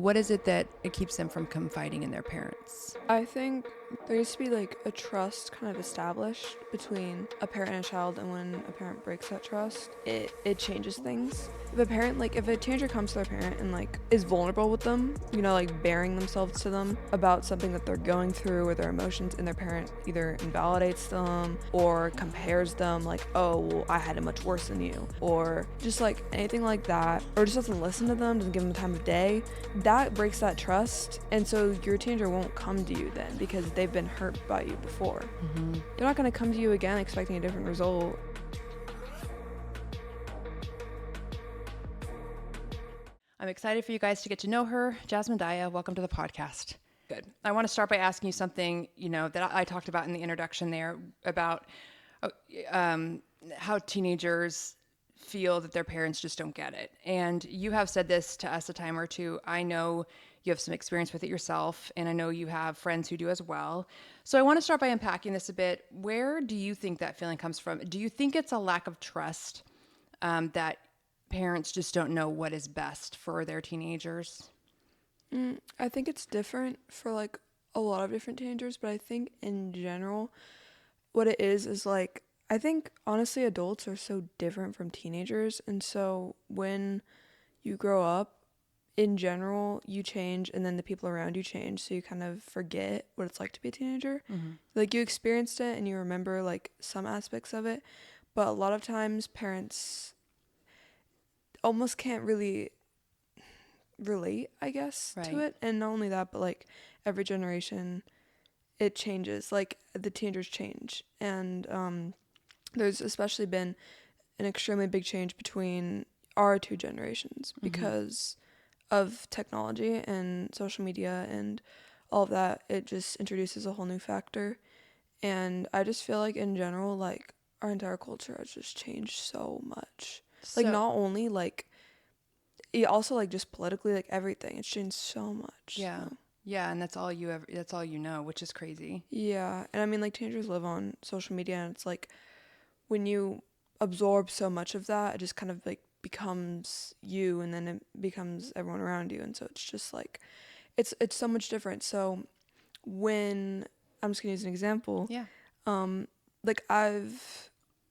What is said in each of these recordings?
What is it that it keeps them from confiding in their parents? I think there needs to be like a trust kind of established between a parent and a child, and when a parent breaks that trust, it changes things. If a teenager comes to their parent and like is vulnerable with them, like bearing themselves to them about something that they're going through or their emotions, and their parent either invalidates them or compares them, like, oh, well, I had it much worse than you, or just like anything like that, or just doesn't listen to them, doesn't give them the time of day, that breaks that trust. And so your teenager won't come to you then because they've been hurt by you before. They're not going to come to you again expecting a different result. I'm excited for you guys to get to know her. Jasmine Daya, welcome to the podcast. Good. I want to start by asking you something, that I talked about in the introduction there about how teenagers feel that their parents just don't get it. And you have said this to us a time or two. I know you have some experience with it yourself, and I know you have friends who do as well. So I want to start by unpacking this a bit. Where do you think that feeling comes from? Do you think it's a lack of trust that parents just don't know what is best for their teenagers? I think it's different for like a lot of different teenagers, but I think in general, what it is like, I think honestly adults are so different from teenagers. And so when you grow up, in general, you change, and then the people around you change, so you kind of forget what it's like to be a teenager. Like, you experienced it and you remember like some aspects of it, but a lot of times parents almost can't really relate, I guess, to Right. it. And not only that, but like every generation it changes, like the teenagers change. And there's especially been an extremely big change between our two generations because of technology and social media and all of that. It just introduces a whole new factor. And I just feel like in general, like our entire culture has just changed so much. Like, not only like it also like just politically, like everything, it's changed so much. Yeah. So. Yeah, and that's all you know, which is crazy. Yeah. And I mean, like, teenagers live on social media, and it's like when you absorb so much of that, it just kind of like becomes you, and then it becomes everyone around you. And so it's just like it's so much different. So when I'm just gonna use an example, Yeah. like I've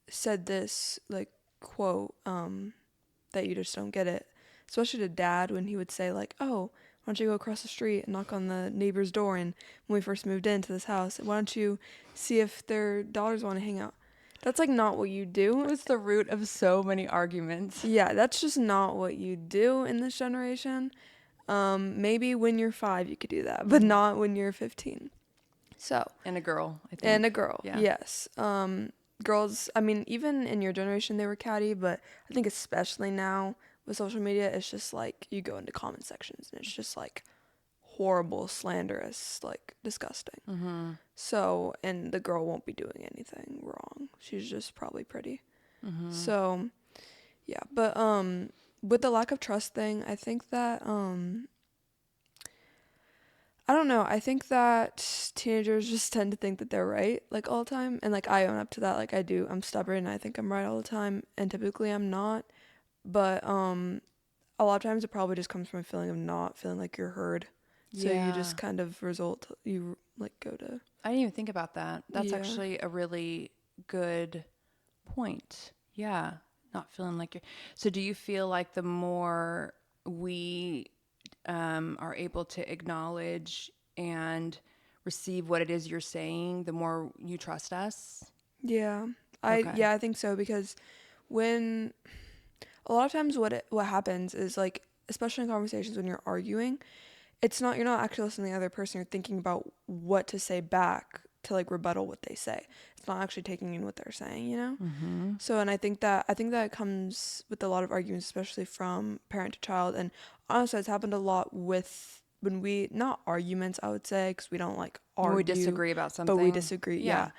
said this like quote, that you just don't get it, especially to dad, when he would say like, oh, why don't you go across the street and knock on the neighbor's door, and when we first moved into this house, why don't you see if their daughters want to hang out? That's like not what you do. It's the root of so many arguments. Yeah, that's just not what you do in this generation. Maybe when you're 5 you could do that, but not when you're 15. So, And a girl, I think. and a girl, Yeah. yes. Girls, I mean, even in your generation they were catty, but I think especially now with social media, it's just like you go into comment sections and it's just like horrible, slanderous, like disgusting. So, and the girl won't be doing anything wrong. She's just probably pretty. So, yeah, but with the lack of trust thing, I think that I don't know. I think that teenagers just tend to think that they're right, like, all the time. And, like, I own up to that. Like, I do. I'm stubborn and I think I'm right all the time. And typically I'm not. But a lot of times it probably just comes from a feeling of not feeling like you're heard. So you just kind of go to. I didn't even think about that. That's Yeah. actually a really good point. Yeah. Not feeling like you're. So do you feel like the more we are able to acknowledge and receive what it is you're saying, the more you trust us? Yeah. Okay. I think so, because when a lot of times what happens is, like, especially in conversations when you're arguing, you're not actually listening to the other person. You're thinking about what to say back to like rebuttal what they say. It's not actually taking in what they're saying. So, and I think that it comes with a lot of arguments, especially from parent to child. And honestly, it's happened a lot with when we, not arguments, I would say, because we don't like argue. When we disagree about something. But we disagree, Yeah.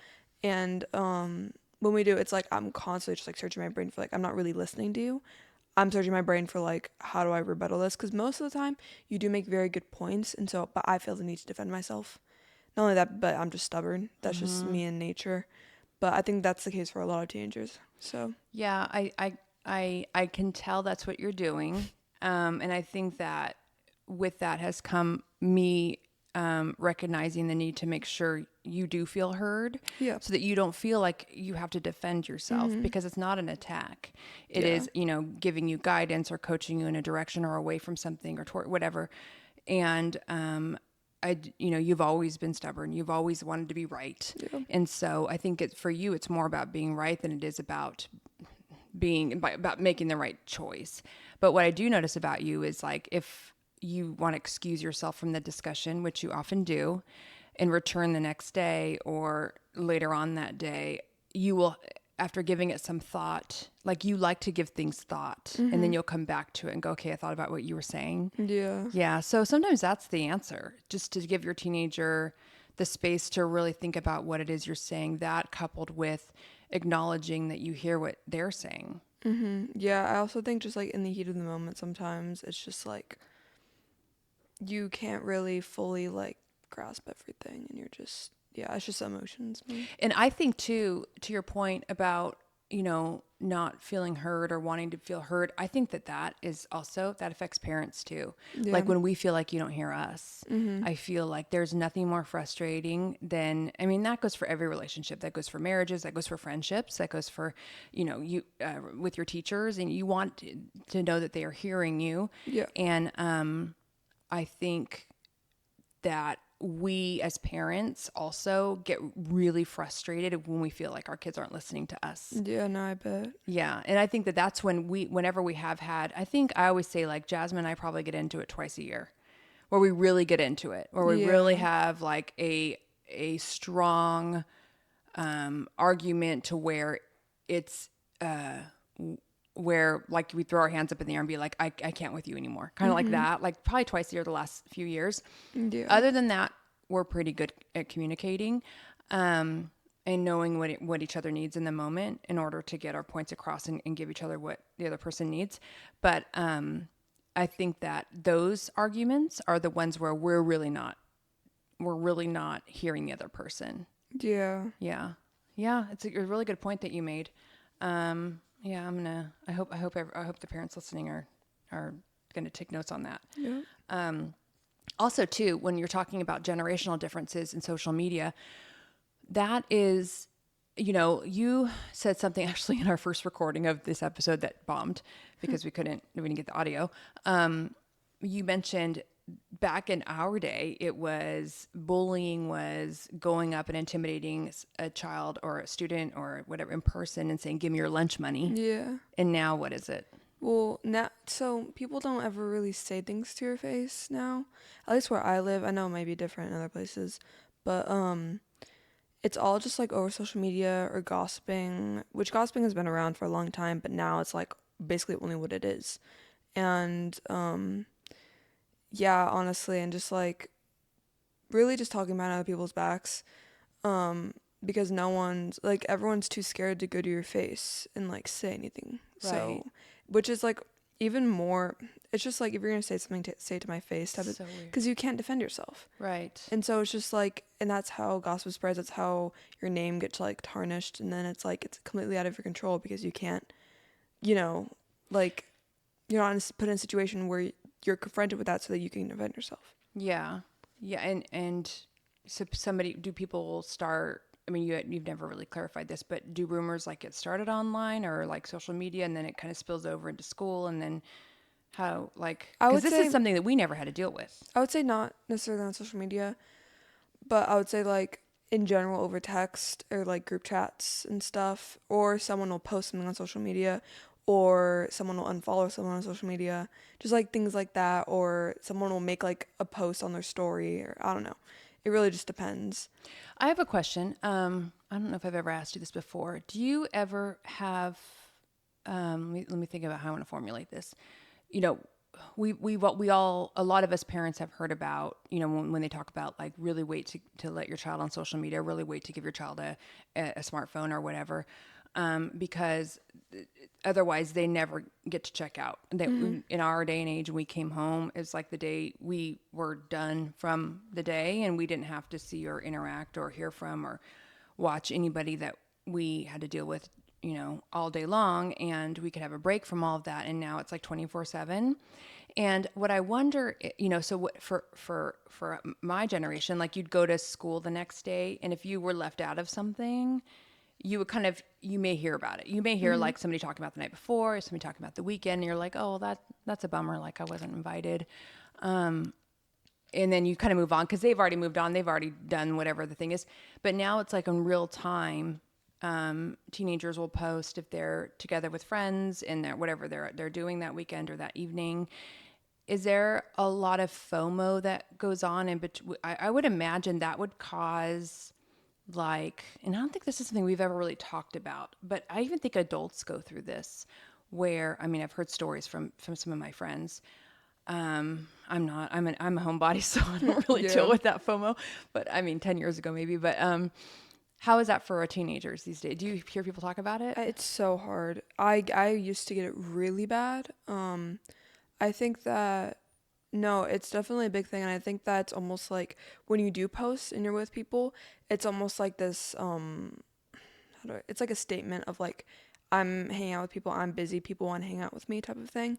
yeah. And when we do, it's like I'm constantly just like searching my brain for, like, I'm not really listening to you. I'm searching my brain for, like, how do I rebuttal this? Because most of the time you do make very good points, and so, but I feel the need to defend myself. Not only that, but I'm just stubborn. That's just me in nature. But I think that's the case for a lot of teenagers. So Yeah, I can tell that's what you're doing. And I think that with that has come me recognizing the need to make sure you do feel heard, Yeah. so that you don't feel like you have to defend yourself, because it's not an attack. It Yeah. is, giving you guidance or coaching you in a direction or away from something or toward whatever. And you've always been stubborn. You've always wanted to be right. Yeah. And so I think for you, it's more about being right than it is about about making the right choice. But what I do notice about you is, like, if you want to excuse yourself from the discussion, which you often do, and return the next day or later on that day, you will, after giving it some thought, like, you like to give things thought, and then you'll come back to it and go, okay, I thought about what you were saying. Yeah. Yeah. So sometimes that's the answer, just to give your teenager the space to really think about what it is you're saying, that coupled with acknowledging that you hear what they're saying. Yeah, I also think just like in the heat of the moment, sometimes it's just like you can't really fully like grasp everything, and you're just, yeah, it's just emotions, man. And I think too, to your point about, not feeling heard or wanting to feel heard, I think that is also, that affects parents too. Yeah. Like, when we feel like you don't hear us, I feel like there's nothing more frustrating than, I mean, that goes for every relationship. That goes for marriages, that goes for friendships, that goes for, you with your teachers, and you want to know that they are hearing you. Yeah. And I think that we as parents also get really frustrated when we feel like our kids aren't listening to us. Yeah, no, I bet. Yeah. And I think that's when whenever we have had, I think I always say, like, Jasmine and I probably get into it twice a year, where we really get into it, where we really Yeah. have like a strong argument, to where it's where, like, we throw our hands up in the air and be like, I can't with you anymore. Kind of like that, like probably twice a year the last few years. Yeah. Other than that, we're pretty good at communicating, and knowing what each other needs in the moment in order to get our points across, and give each other what the other person needs. But I think that those arguments are the ones where we're really not hearing the other person. Yeah. Yeah. Yeah. It's a really good point that you made. Yeah, I hope the parents listening are going to take notes on that. Yeah. Also too, when you're talking about generational differences in social media, that is, you said something actually in our first recording of this episode that bombed because we didn't get the audio. You mentioned back in our day, bullying was going up and intimidating a child or a student or whatever in person and saying, give me your lunch money. Yeah. And now what is it? Well, now, so people don't ever really say things to your face now. At least where I live, I know it might be different in other places, but it's all just like over social media or gossiping, which gossiping has been around for a long time, but now it's like basically only what it is. And yeah, honestly, and just like really just talking about other people's backs, because everyone's too scared to go to your face and like say anything. Right. So, which is like even more, it's just like, if you're gonna say something, say it to my face, type of, So weird. because you can't defend yourself. Right. And so it's just like, and that's how gossip spreads. That's how your name gets like tarnished, and then it's like it's completely out of your control because you can't, like, you're not put in a situation where you're confronted with that so that you can defend yourself. Yeah. Yeah. And so do people start, I mean, you've never really clarified this, but do rumors like get started online or like social media, and then it kind of spills over into school, and then how, like, because this is something that we never had to deal with. I would say not necessarily on social media, but I would say like in general over text or like group chats and stuff, or someone will post something on social media, or someone will unfollow someone on social media, just like things like that, or someone will make like a post on their story, or I don't know. It really just depends. I have a question. I don't know if I've ever asked you this before. Do you ever have, let me think about how I want to formulate this. We all, a lot of us parents have heard about, when they talk about like really wait to let your child on social media, really wait to give your child a smartphone or whatever, because otherwise they never get to check out. In our day and age, when we came home, it's like the day we were done from the day, and we didn't have to see or interact or hear from or watch anybody that we had to deal with all day long, and we could have a break from all of that. And now it's like 24/7. And what I wonder, so what for my generation, like you'd go to school the next day, and if you were left out of something, you would you may hear about it. You may hear Mm-hmm. like somebody talking about the night before, or somebody talking about the weekend, and you're like, oh, well, that's a bummer. Like I wasn't invited. And then you kind of move on because they've already moved on. They've already done whatever the thing is. But now it's like in real time. Teenagers will post if they're together with friends and whatever they're doing that weekend or that evening. Is there a lot of FOMO that goes on in between? I would imagine that would cause like, and I don't think this is something we've ever really talked about, but I even think adults go through this where, I mean, I've heard stories from some of my friends. I'm a homebody, so I don't really deal Yeah. with that FOMO, but I mean, 10 years ago maybe, but, how is that for teenagers these days? Do you hear people talk about it? It's so hard. I used to get it really bad. I think that no, it's definitely a big thing, and I think that's almost like when you do post and you're with people, it's almost like this it's like a statement of like I'm hanging out with people, I'm busy, people want to hang out with me type of thing.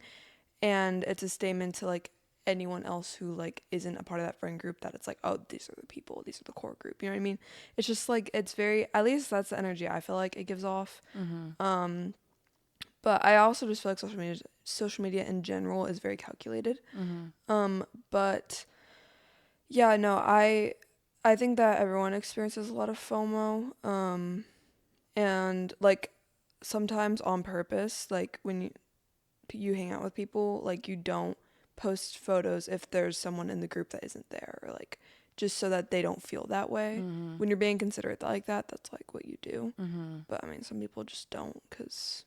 And it's a statement to like anyone else who like isn't a part of that friend group that it's like, oh, these are the people, these are the core group. You know what I mean? It's just like it's very, at least that's the energy I feel like it gives off. Um but I also just feel like social media in general is very calculated. But yeah, no, I think that everyone experiences a lot of FOMO. And like sometimes on purpose, like when you hang out with people, like you don't post photos if there's someone in the group that isn't there, or like just so that they don't feel that way. When you're being considerate like that, that's like what you do. But I mean, some people just don't because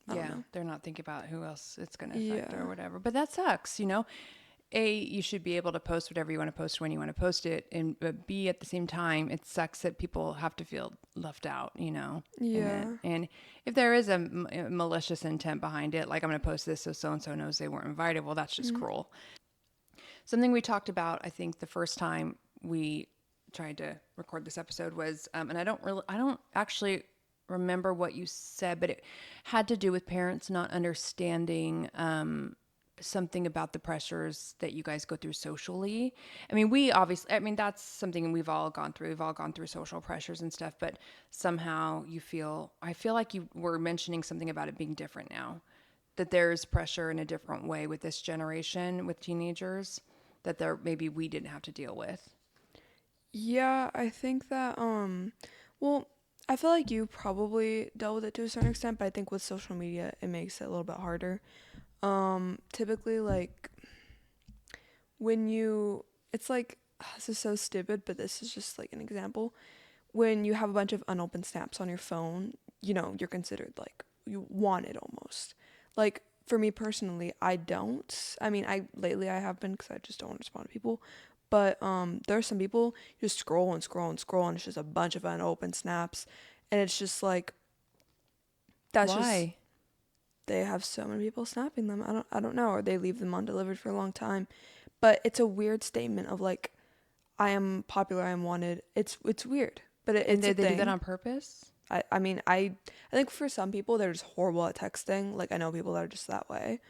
I don't Yeah, know. they're not thinking about who else it's going to affect or Yeah. whatever. But that sucks. You should be able to post whatever you want to post when you want to post it, and but B, at the same time, it sucks that people have to feel left out. In it. Yeah. And if there is a malicious intent behind it, like I'm going to post this so and so knows they weren't invited, well, that's just Mm-hmm. cruel. Something we talked about, I think, the first time we tried to record this episode was, and I don't actually remember what you said, but it had to do with parents not understanding something about the pressures that you guys go through socially. I mean, I mean, that's something we've all gone through. We've all gone through social pressures and stuff, but somehow I feel like you were mentioning something about it being different now, that there's pressure in a different way with this generation, with teenagers, that maybe we didn't have to deal with. Yeah, I think that well, I feel like you probably dealt with it to a certain extent, but I think with social media it makes it a little bit harder. Typically like when you it's like this is so stupid, but this is just like an example. When you have a bunch of unopened snaps on your phone, you're considered like you want it almost. Like for me personally, I don't. I mean, I have been because I just don't want to respond to people. But there are some people you just scroll and scroll and scroll, and it's just a bunch of unopened snaps, and it's just like that's just Why? they have so many people snapping them. I don't know, or they leave them undelivered for a long time. But it's a weird statement of like I am popular, I am wanted. It's weird, but And it's a they do that thing. on purpose? I mean, I think for some people they're just horrible at texting. Like I know people that are just that way.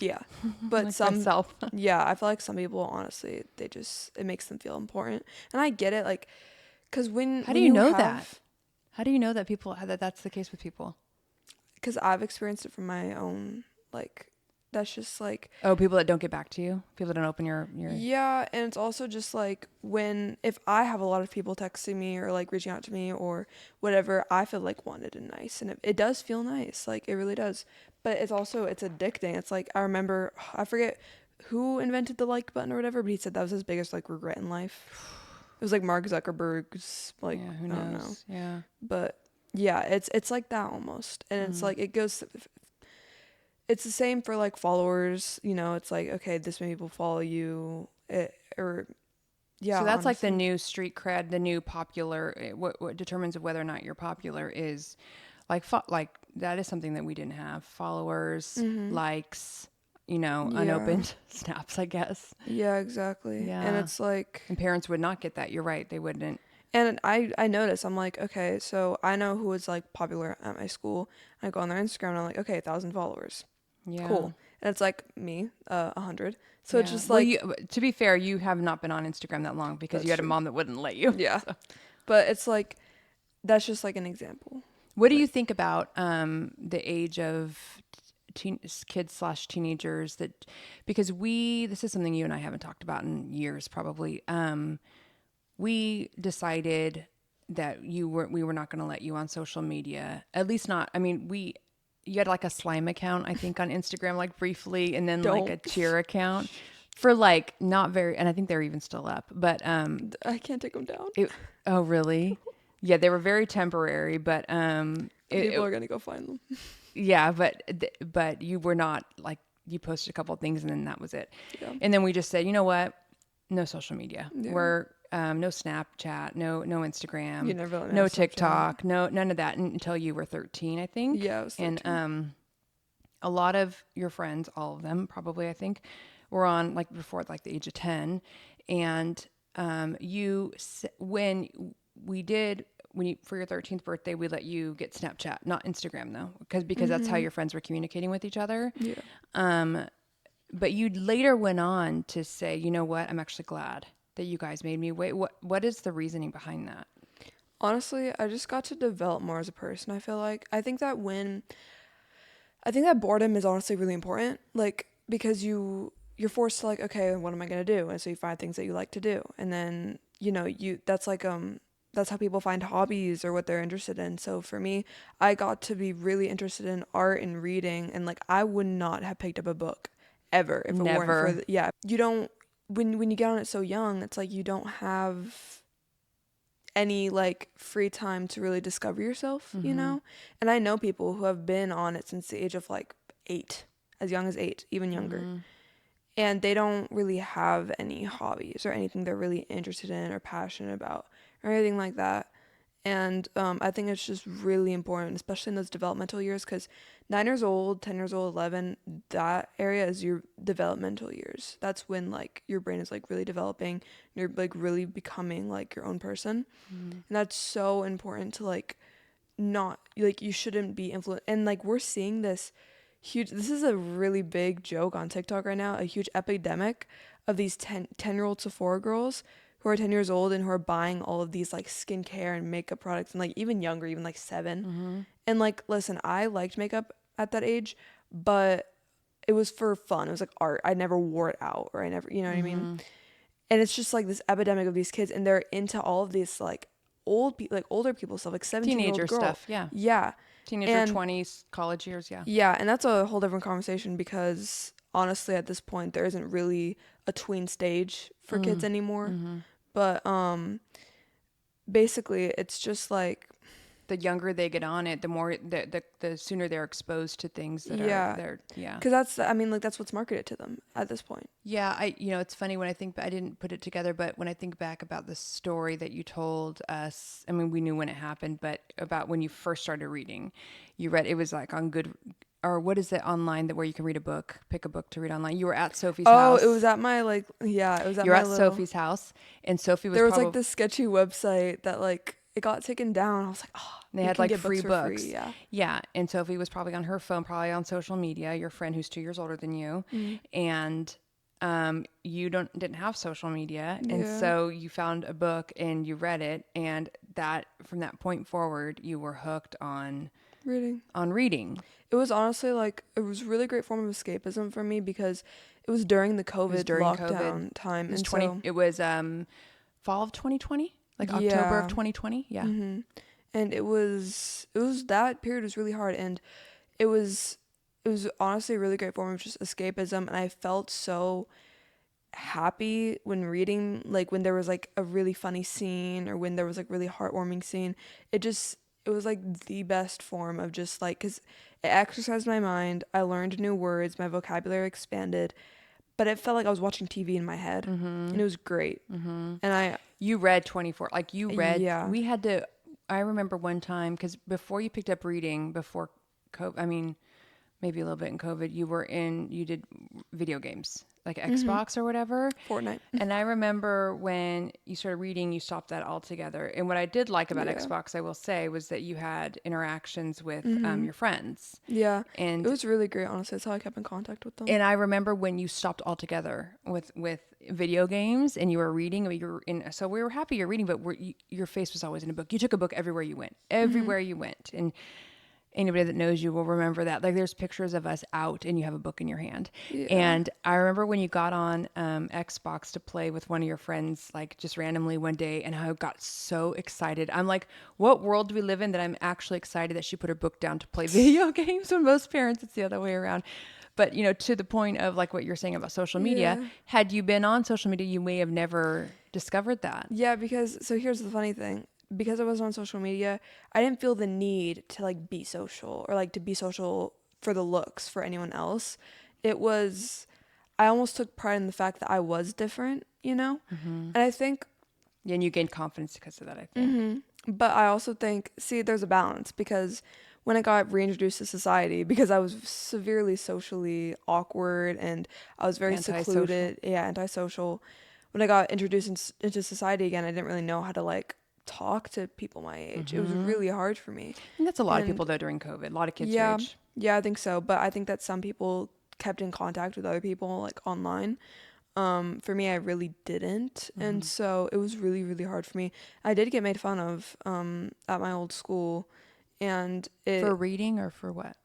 Yeah. But Like some myself. yeah, I feel like some people honestly, it makes them feel important. And I get it like cuz How do when you you know that? have How do you know that that's the case with people? cuz I've experienced it from my own like that's just like Oh, people that don't get back to you? People that don't open your yeah, and it's also just like if I have a lot of people texting me or like reaching out to me or whatever, I feel like wanted and nice, and it does feel nice, like it really does. But it's addicting. It's like I remember I forget who invented the like button or whatever, but he said that was his biggest like regret in life. It was like Mark Zuckerberg's like Yeah, who I don't know, knows? Yeah. but yeah, it's like that almost, and it's like it's the same for like followers, it's like okay, this many people follow you, or yeah, So that's like the honestly. new street cred, the new popular. What determines whether or not you're popular is like that is something that we didn't have. Followers, Mhm. likes, Yeah. unopened snaps, I guess. Yeah, exactly. And Yeah. it's like And parents would not get that. You're right. They wouldn't. And I noticed, I'm like, okay, so I know who is like popular at my school. I go on their Instagram and I'm like, okay, 1,000 followers. Yeah. Cool. And it's like me, 100. So it's Yeah. just Well, like, you to be fair, you have not been on Instagram that long because you that's had a true. mom that wouldn't let you. Yeah. So. But it's like, that's just like an example. What do you Like, think about the age of kids slash teenagers that because this is something you and I haven't talked about in years probably. We decided that we were not going to let you on social media. At least not. I mean, you had like a slime account I think on Instagram like briefly, and then like don't. a cheer account for like not very, and I think they're even still up. But I can't take them down. it oh really? Yeah, they were very temporary, but People are going to go find them. yeah, but you were not like you posted a couple of things and then that was it. Yeah. And then we just said, you know what? No social media. Yeah. We're no Snapchat, no You Instagram, never let me no have Snapchat. TikTok, no none of that until you were 13, I think. Yeah, I was And 13. a lot of your friends, all of them probably, I think, were on like before like the age of 10. And when we did when you for your 13th birthday, we let you get Snapchat, not Instagram though, because that's how Mm-hmm. your friends were communicating with each other. Yeah. But you later went on to say, you know what, I'm actually glad that you guys made me wait. What is the reasoning behind that? Honestly, I just got to develop more as a person, I feel like. I think that boredom is honestly really important. Like, because you're forced to like, okay, what am I gonna do? And so you find things that you like to do. And then, that's like that's how people find hobbies or what they're interested in. So for me, I got to be really interested in art and reading, and like I would not have picked up a book ever if it weren't for Never. yeah. You don't when you get on it so young, it's like you don't have any like free time to really discover yourself, you Mm-hmm. know? And I know people who have been on it since the age of like 8, as young as 8, even younger. Mm-hmm. And they don't really have any hobbies or anything they're really interested in or passionate about or anything like that. And I think it's just really important, especially in those developmental years, because 9 years old, 10 years old, 11, that area is your developmental years. That's when like your brain is like really developing, and you're like really becoming like your own person. Mm-hmm. And that's so important to like not like you shouldn't be influenced. And like we're seeing this is a really big joke on TikTok right now, a huge epidemic of these 10-year-old Sephora girls who are 10 years old and who are buying all of these like skincare and makeup products and like even younger, even like 7. Mm-hmm. And like, listen, I liked makeup at that age, but it was for fun. It was like art. I never wore it out or I never, you know what I mean? Mm-hmm. And it's just like this epidemic of these kids and they're into all of these like like older people stuff, like 17-year-old Teenager girl. stuff, yeah. Yeah. Teenager And 20s, college years, yeah. yeah, and that's a whole different conversation because honestly at this point there isn't really a tween stage for kids anymore. Mm-hmm. But basically it's just like The younger they get on it, the more the sooner they're exposed to things that are yeah, they're yeah. cuz that's I mean like that's what's marketed to them at this point. Yeah, it's funny when I think I didn't put it together, but when I think back about the story that you told us, I mean, we knew when it happened, but about when you first started reading, you read it was like on good or what is it online that where you can read a book, pick a book to read online. You were at Sophie's Oh, it house. was at my like yeah, it was at You're my at little Sophie's house, and Sophie was there was like probably this sketchy website that like it got taken down. I was like, "Oh, they you had can like get free books for free." books. Yeah. Yeah, and Sophie was probably on her phone, probably on social media. Your friend who's 2 years older than you, Mm. and you didn't have social media, and Yeah. so you found a book and you read it, and that from that point forward, you were hooked Reading. on reading. It was honestly like it was a really great form of escapism for me because it was during the It was COVID during COVID. lockdown time, It was and 20. so It was fall of 2020, like October of yeah, 2020. Yeah. and it was that period was really hard, and it was it was honestly a really great form of just escapism, and I felt so happy when reading, like when there was like a really funny scene or when there was like really heartwarming scene. It was like the best form of just like because it exercised my mind. I learned new words, my vocabulary expanded, but it felt like I was watching TV in my head, and it was great. And You read 24. Like you read. yeah, We had to. I remember one time because before you picked up reading before COVID. I mean, maybe a little bit in COVID. You did video games. like Xbox or whatever. Fortnite. And I remember when you started reading, you stopped that altogether. And what I did like about Yeah. Xbox, I will say, was that you had interactions with your friends. Yeah. It And was really great, honestly. That's how I kept in contact with them. and I remember when you stopped altogether with video games and you were reading, or you were in. So we were happy you're reading, but your face was always in a book. You took a book everywhere you went, everywhere you went, and anybody that knows you will remember that. Like there's pictures of us out and you have a book in your hand. Yeah. And I remember when you got on Xbox to play with one of your friends, like just randomly one day, and I got so excited. I'm like, what world do we live in that I'm actually excited that she put her book down to play video games, when most parents it's the other way around. But to the point of like what you're saying about social media, Yeah. had you been on social media, you may have never discovered that. Yeah, because so here's the funny thing. Because I was on social media, I didn't feel the need to like be social or like to be social for the looks for anyone else. It was I almost took pride in the fact that I was different, you know? And I think Yeah, and you gained confidence because of that, I think. but I also think see there's a balance because when I got reintroduced to society because I was severely socially awkward and I was very Antisocial. secluded, yeah, antisocial. When I got introduced into society again, I didn't really know how to like talk to people my age. It was really hard for me. And that's a lot of And people though during COVID. A lot of kids your yeah, age. yeah, I think so. But I think that some people kept in contact with other people like online. For me, I really didn't, and so it was really, really hard for me. I did get made fun of at my old school, and For it reading or for what?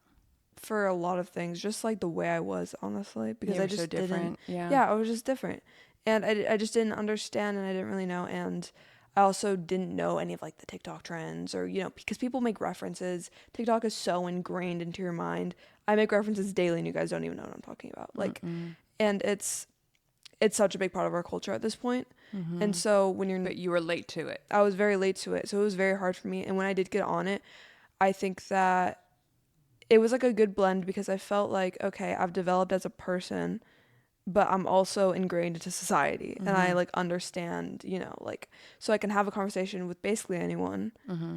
for a lot of things, just like the way I was, honestly, because You I were so just didn't. different. Yeah. Yeah, I was just different, and I just didn't understand, and I didn't really know, and I also didn't know any of like the TikTok trends or because people make references. TikTok is so ingrained into your mind. I make references daily, and you guys don't even know what I'm talking about. Like, and it's such a big part of our culture at this point. And so when you're But you were late to it. I was very late to it, so it was very hard for me. And when I did get on it, I think that it was like a good blend because I felt like, okay, I've developed as a person, but I'm also ingrained into society and I like understand, like so I can have a conversation with basically anyone,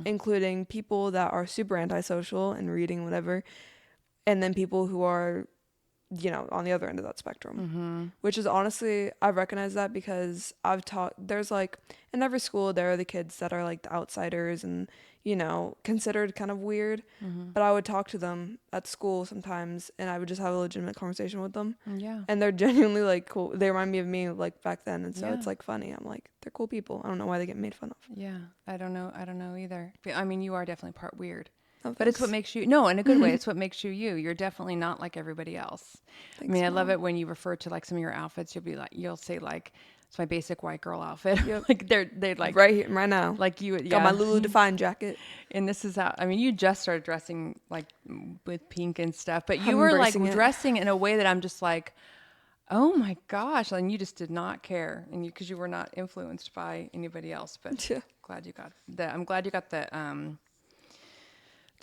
including people that are super antisocial and reading whatever, and then people who are on the other end of that spectrum, which is honestly, I've recognized that because I've taught, there's like, in every school, there are the kids that are like the outsiders and, considered kind of weird, but I would talk to them at school sometimes and I would just have a legitimate conversation with them. Yeah. And they're genuinely like cool. They remind me of me like back then. And so Yeah. it's like funny. I'm like, they're cool people. I don't know why they get made fun of. Yeah. I don't know. I don't know either. I mean, you are definitely part weird. Oh, But it's what thanks. makes you, no, in a good way, it's what makes you you. You're definitely not like everybody else. I Thanks, mean, I love Mom. it when you refer to like some of your outfits, you'll say like, it's my basic white girl outfit. Yep. Like they like, Right here, right now. like you, Got my yeah. Lulu Define jacket. And this is how, I mean, you just started dressing like with pink and stuff, but you I'm were like embracing it. dressing in a way that I'm just like, oh my gosh. And you just did not care. And because you were not influenced by anybody else, but Yeah. I'm glad you got the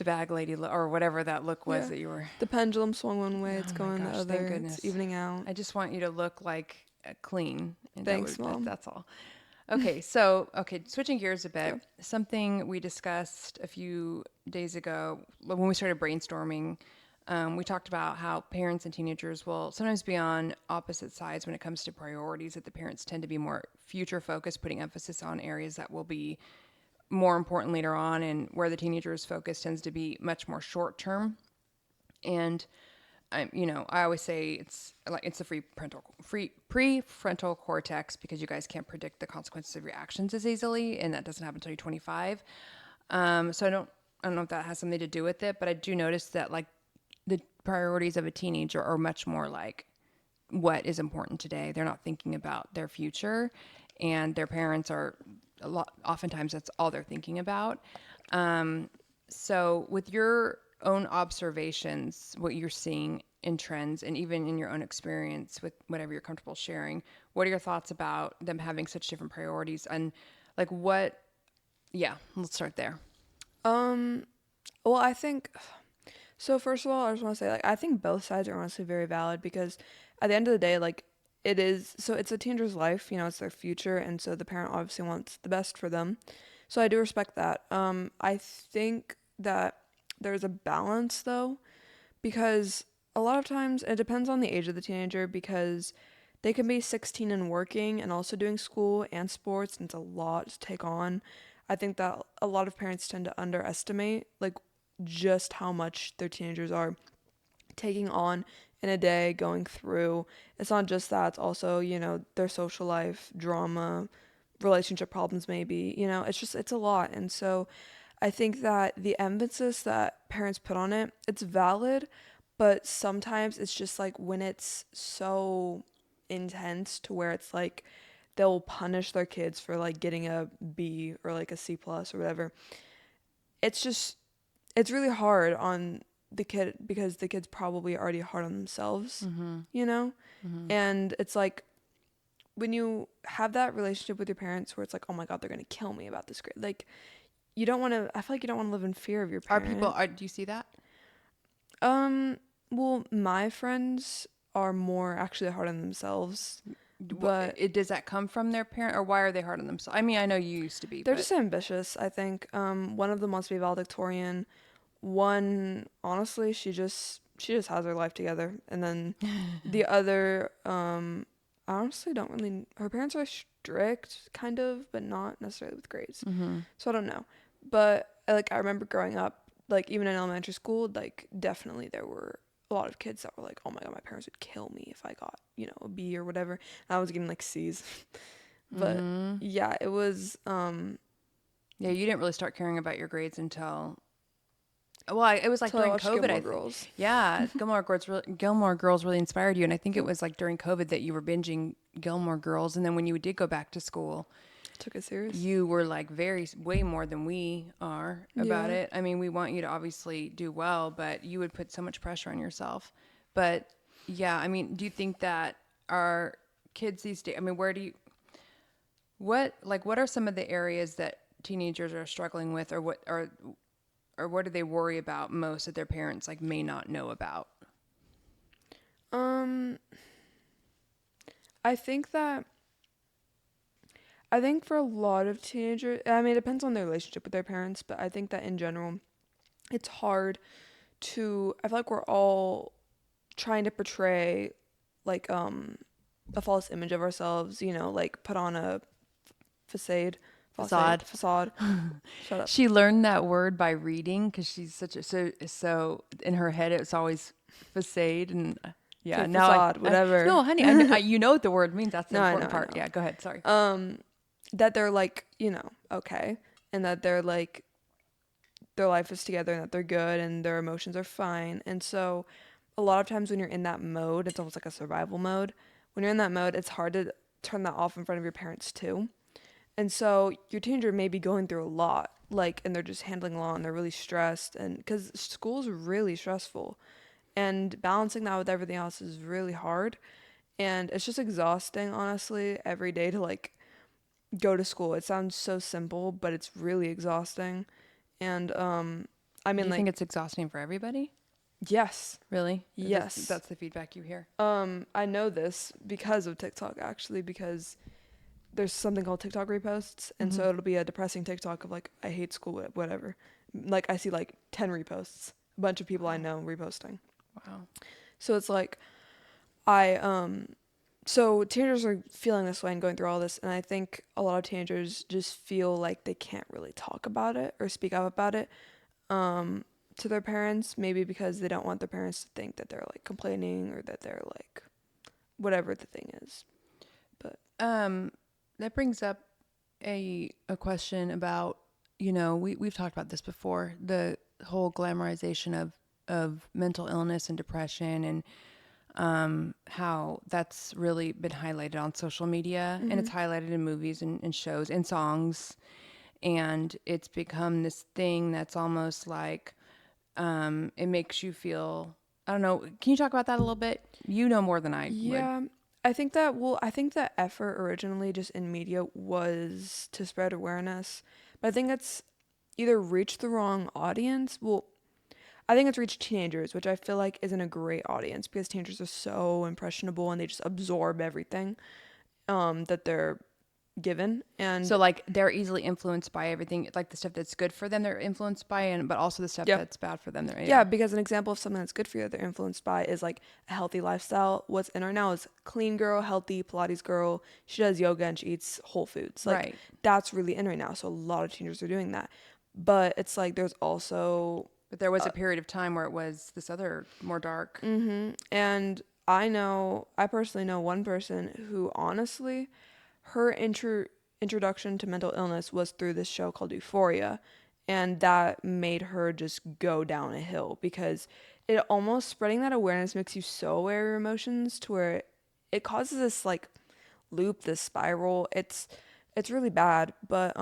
bag lady look or whatever that look was Yeah. that you were. The pendulum swung one way, it's Oh my going the gosh, other. thank goodness. It's evening out. I just want you to look like clean. And Thanks, Mom. that's all. Okay, so switching gears a bit. Okay. Something we discussed a few days ago when we started brainstorming. We talked about how parents and teenagers will sometimes be on opposite sides when it comes to priorities. That the parents tend to be more future focused, putting emphasis on areas that will be more important later on, and where the teenager's focus tends to be much more short term. And I always say it's the prefrontal cortex because you guys can't predict the consequences of your actions as easily, and that doesn't happen until you're 25. So I don't know if that has something to do with it, but I do notice that like the priorities of a teenager are much more like what is important today. They're not thinking about their future, and their parents are oftentimes that's all they're thinking about. So with your own observations, what you're seeing in trends, and even in your own experience with whatever you're comfortable sharing, what are your thoughts about them having such different priorities and like what? Yeah, let's start there. Well, I think so. First of all, I just want to say, like, I think both sides are honestly very valid because at the end of the day, like, it's a teenager's life, it's their future, and so the parent obviously wants the best for them. So I do respect that. I think that there's a balance though, because a lot of times it depends on the age of the teenager because they can be 16 and working and also doing school and sports, and it's a lot to take on. I think that a lot of parents tend to underestimate like just how much their teenagers are taking on in a day, going through. It's not just that, it's also, their social life, drama, relationship problems maybe, it's a lot. And so I think that the emphasis that parents put on it, it's valid, but sometimes it's just like when it's so intense to where it's like they'll punish their kids for like getting a B or like a C plus or whatever. It's just it's really hard on the kid because the kid's probably already hard on themselves, Mm-hmm. you know? Mm-hmm. And it's like when you have that relationship with your parents where it's like, oh my God, they're going to kill me about this grade. Like, you don't want to, I feel like you don't want to live in fear of your parent. Do you see that? Um, well, my friends are more actually hard on themselves, but Does that come from their parent, or why are they hard on themselves? I mean, I know you used to be, they're but just ambitious, I think. One of them wants to be valedictorian. One, honestly, she just has her life together. And then the other, I honestly don't really, her parents are strict, kind of, but not necessarily with grades. mm-hmm. So I don't know. But like I remember growing up, like even in elementary school, like definitely there were a lot of kids that were like, "Oh my God, my parents would kill me if I got, a B or whatever." And I was getting like C's. But Mm-hmm. yeah, it was Yeah, you didn't really start caring about your grades until, well, it was like till I during watched COVID, Gilmore I think. Girls. Yeah, Gilmore Girls really inspired you, and I think it was like during COVID that you were binging Gilmore Girls, and then when you did go back to school, Took it serious. you were like way more than we are about Yeah. it. I mean, we want you to obviously do well, but you would put so much pressure on yourself. But yeah, I mean, do you think that our kids these days, I mean, what are some of the areas that teenagers are struggling with, or what do they worry about most that their parents like may not know about? Um, I think that I think for a lot of teenagers, I mean, it depends on their relationship with their parents, but I think that in general, it's hard I feel like we're all trying to portray like a false image of ourselves, like put on a facade, Facade. facade. Shut up. She learned that word by reading because she's so in her head it's always facade and yeah. Okay, Now facade, I whatever. no, honey, you know what the word means. That's the No, I know, important I part. know. Yeah, go ahead. Sorry. That they're like, okay, and that they're like their life is together and that they're good and their emotions are fine. And so a lot of times when you're in that mode, it's almost like a survival mode. When you're in that mode, it's hard to turn that off in front of your parents too. And so your teenager may be going through a lot, like, and they're just handling a lot and they're really stressed. And because school's really stressful and balancing that with everything else is really hard. And it's just exhausting, honestly, every day to like go to school. It sounds so simple, but it's really exhausting. And I Do mean, you think like, it's exhausting for everybody? yes, Really? yes. That's the feedback you hear. I know this because of TikTok, actually, because there's something called TikTok reposts, and Mm-hmm. so it'll be a depressing TikTok of like, I hate school, whatever. Like, I see like 10 reposts, a bunch of people I Wow. know reposting. Wow. So it's like, I, so teenagers are feeling this way and going through all this, and I think a lot of teenagers just feel like they can't really talk about it or speak up about it to their parents, maybe because they don't want their parents to think that they're like complaining or that they're like whatever the thing is. But That brings up a question about, we've talked about this before, the whole glamorization of mental illness and depression, and how that's really been highlighted on social media, and it's highlighted in movies and shows and songs, and it's become this thing that's almost like it makes you feel, I don't know, can you talk about that a little bit? You know more than I would. yeah, I think that effort originally just in media was to spread awareness, but I think it's either reached the wrong audience. Well, I think it's reached teenagers, which I feel like isn't a great audience because teenagers are so impressionable and they just absorb everything that they're given. And So like they're easily influenced by everything, like the stuff that's good for them, they're influenced by, and but also the stuff yep. that's bad for them. They're Yeah, because an example of something that's good for you that they're influenced by is like a healthy lifestyle. What's in right now is clean girl, healthy Pilates girl. She does yoga and she eats whole foods. Like right. that's really in right now. So a lot of teenagers are doing that. But it's like there's also But there was a period of time where it was this other more dark. and I personally know one person who honestly her introduction to mental illness was through this show called Euphoria, and that made her just go down a hill because it almost spreading that awareness makes you so aware of your emotions to where it causes this like loop, this spiral. It's really bad, but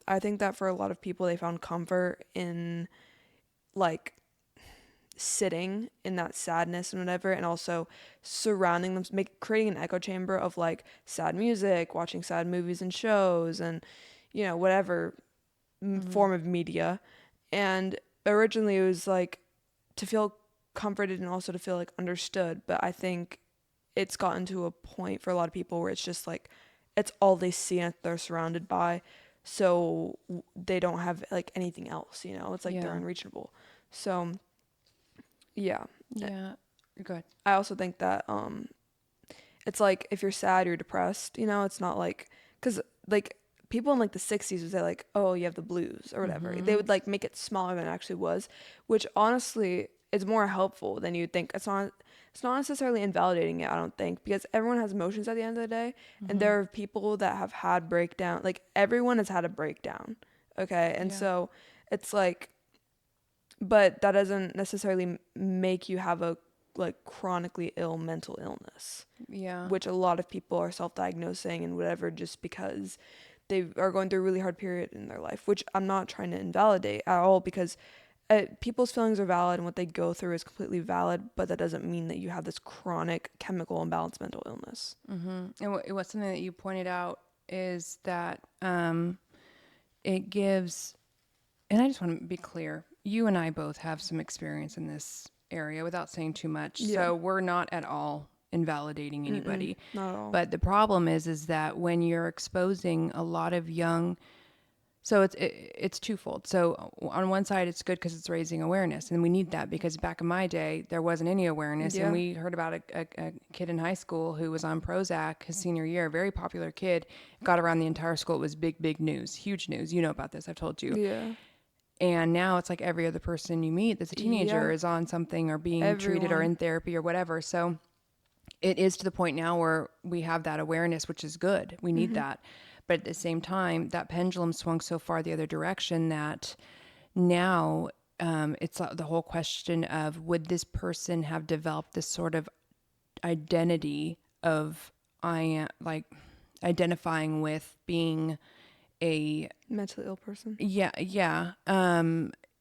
I think that for a lot of people they found comfort in like sitting in that sadness and whatever, and also surrounding them, creating an echo chamber of like sad music, watching sad movies and shows, and whatever form of media. And originally it was like to feel comforted and also to feel like understood, but I think it's gotten to a point for a lot of people where it's just like it's all they see and they're surrounded by, so they don't have like anything else, it's like they're Yeah. unreachable. So yeah. Yeah. Good. I also think that it's like if you're sad, you're depressed, it's not like cuz like people in like the 60s would say like, "Oh, you have the blues" or whatever. They would like make it smaller than it actually was, which honestly is more helpful than you'd think. It's not necessarily invalidating it, I don't think, because everyone has emotions at the end of the day, and there are people that have had breakdown. Like everyone has had a breakdown. Okay? And Yeah. so it's like but that doesn't necessarily make you have a like chronically ill mental illness, Yeah. which a lot of people are self-diagnosing and whatever just because they are going through a really hard period in their life, which I'm not trying to invalidate at all, because people's feelings are valid and what they go through is completely valid, but that doesn't mean that you have this chronic chemical imbalance mental illness. And what's something that you pointed out is that it gives, and I just want to be clear, you and I both have some experience in this area without saying too much. Yeah. So we're not at all invalidating anybody. Not at all. But the problem is that when you're exposing a lot of young, so it's twofold. So on one side, it's good because it's raising awareness, and we need that because back in my day, there wasn't any awareness, Yeah. and we heard about a kid in high school who was on Prozac his senior year, a very popular kid, got around the entire school. It was big news, huge news. You know about this, I've told you. Yeah. And now it's like every other person you meet that's a teenager Yeah. is on something or being treated or Everyone. in therapy or whatever. So it is to the point now where we have that awareness, which is good. We need that. But at the same time, that pendulum swung so far the other direction that now it's the whole question of would this person have developed this sort of identity of I am like identifying with being a Mentally ill person. yeah.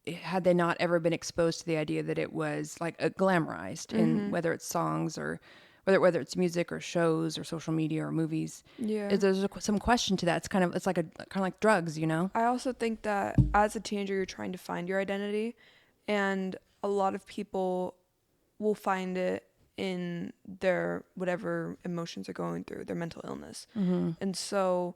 Had they not ever been exposed to the idea that it was like glamorized, in whether it's songs or whether it's music or shows or social media or movies, Yeah. there's some question to that. It's like kind of like drugs, you know? I also think that as a teenager, you're trying to find your identity, and a lot of people will find it in their whatever emotions are going through, their mental illness. And so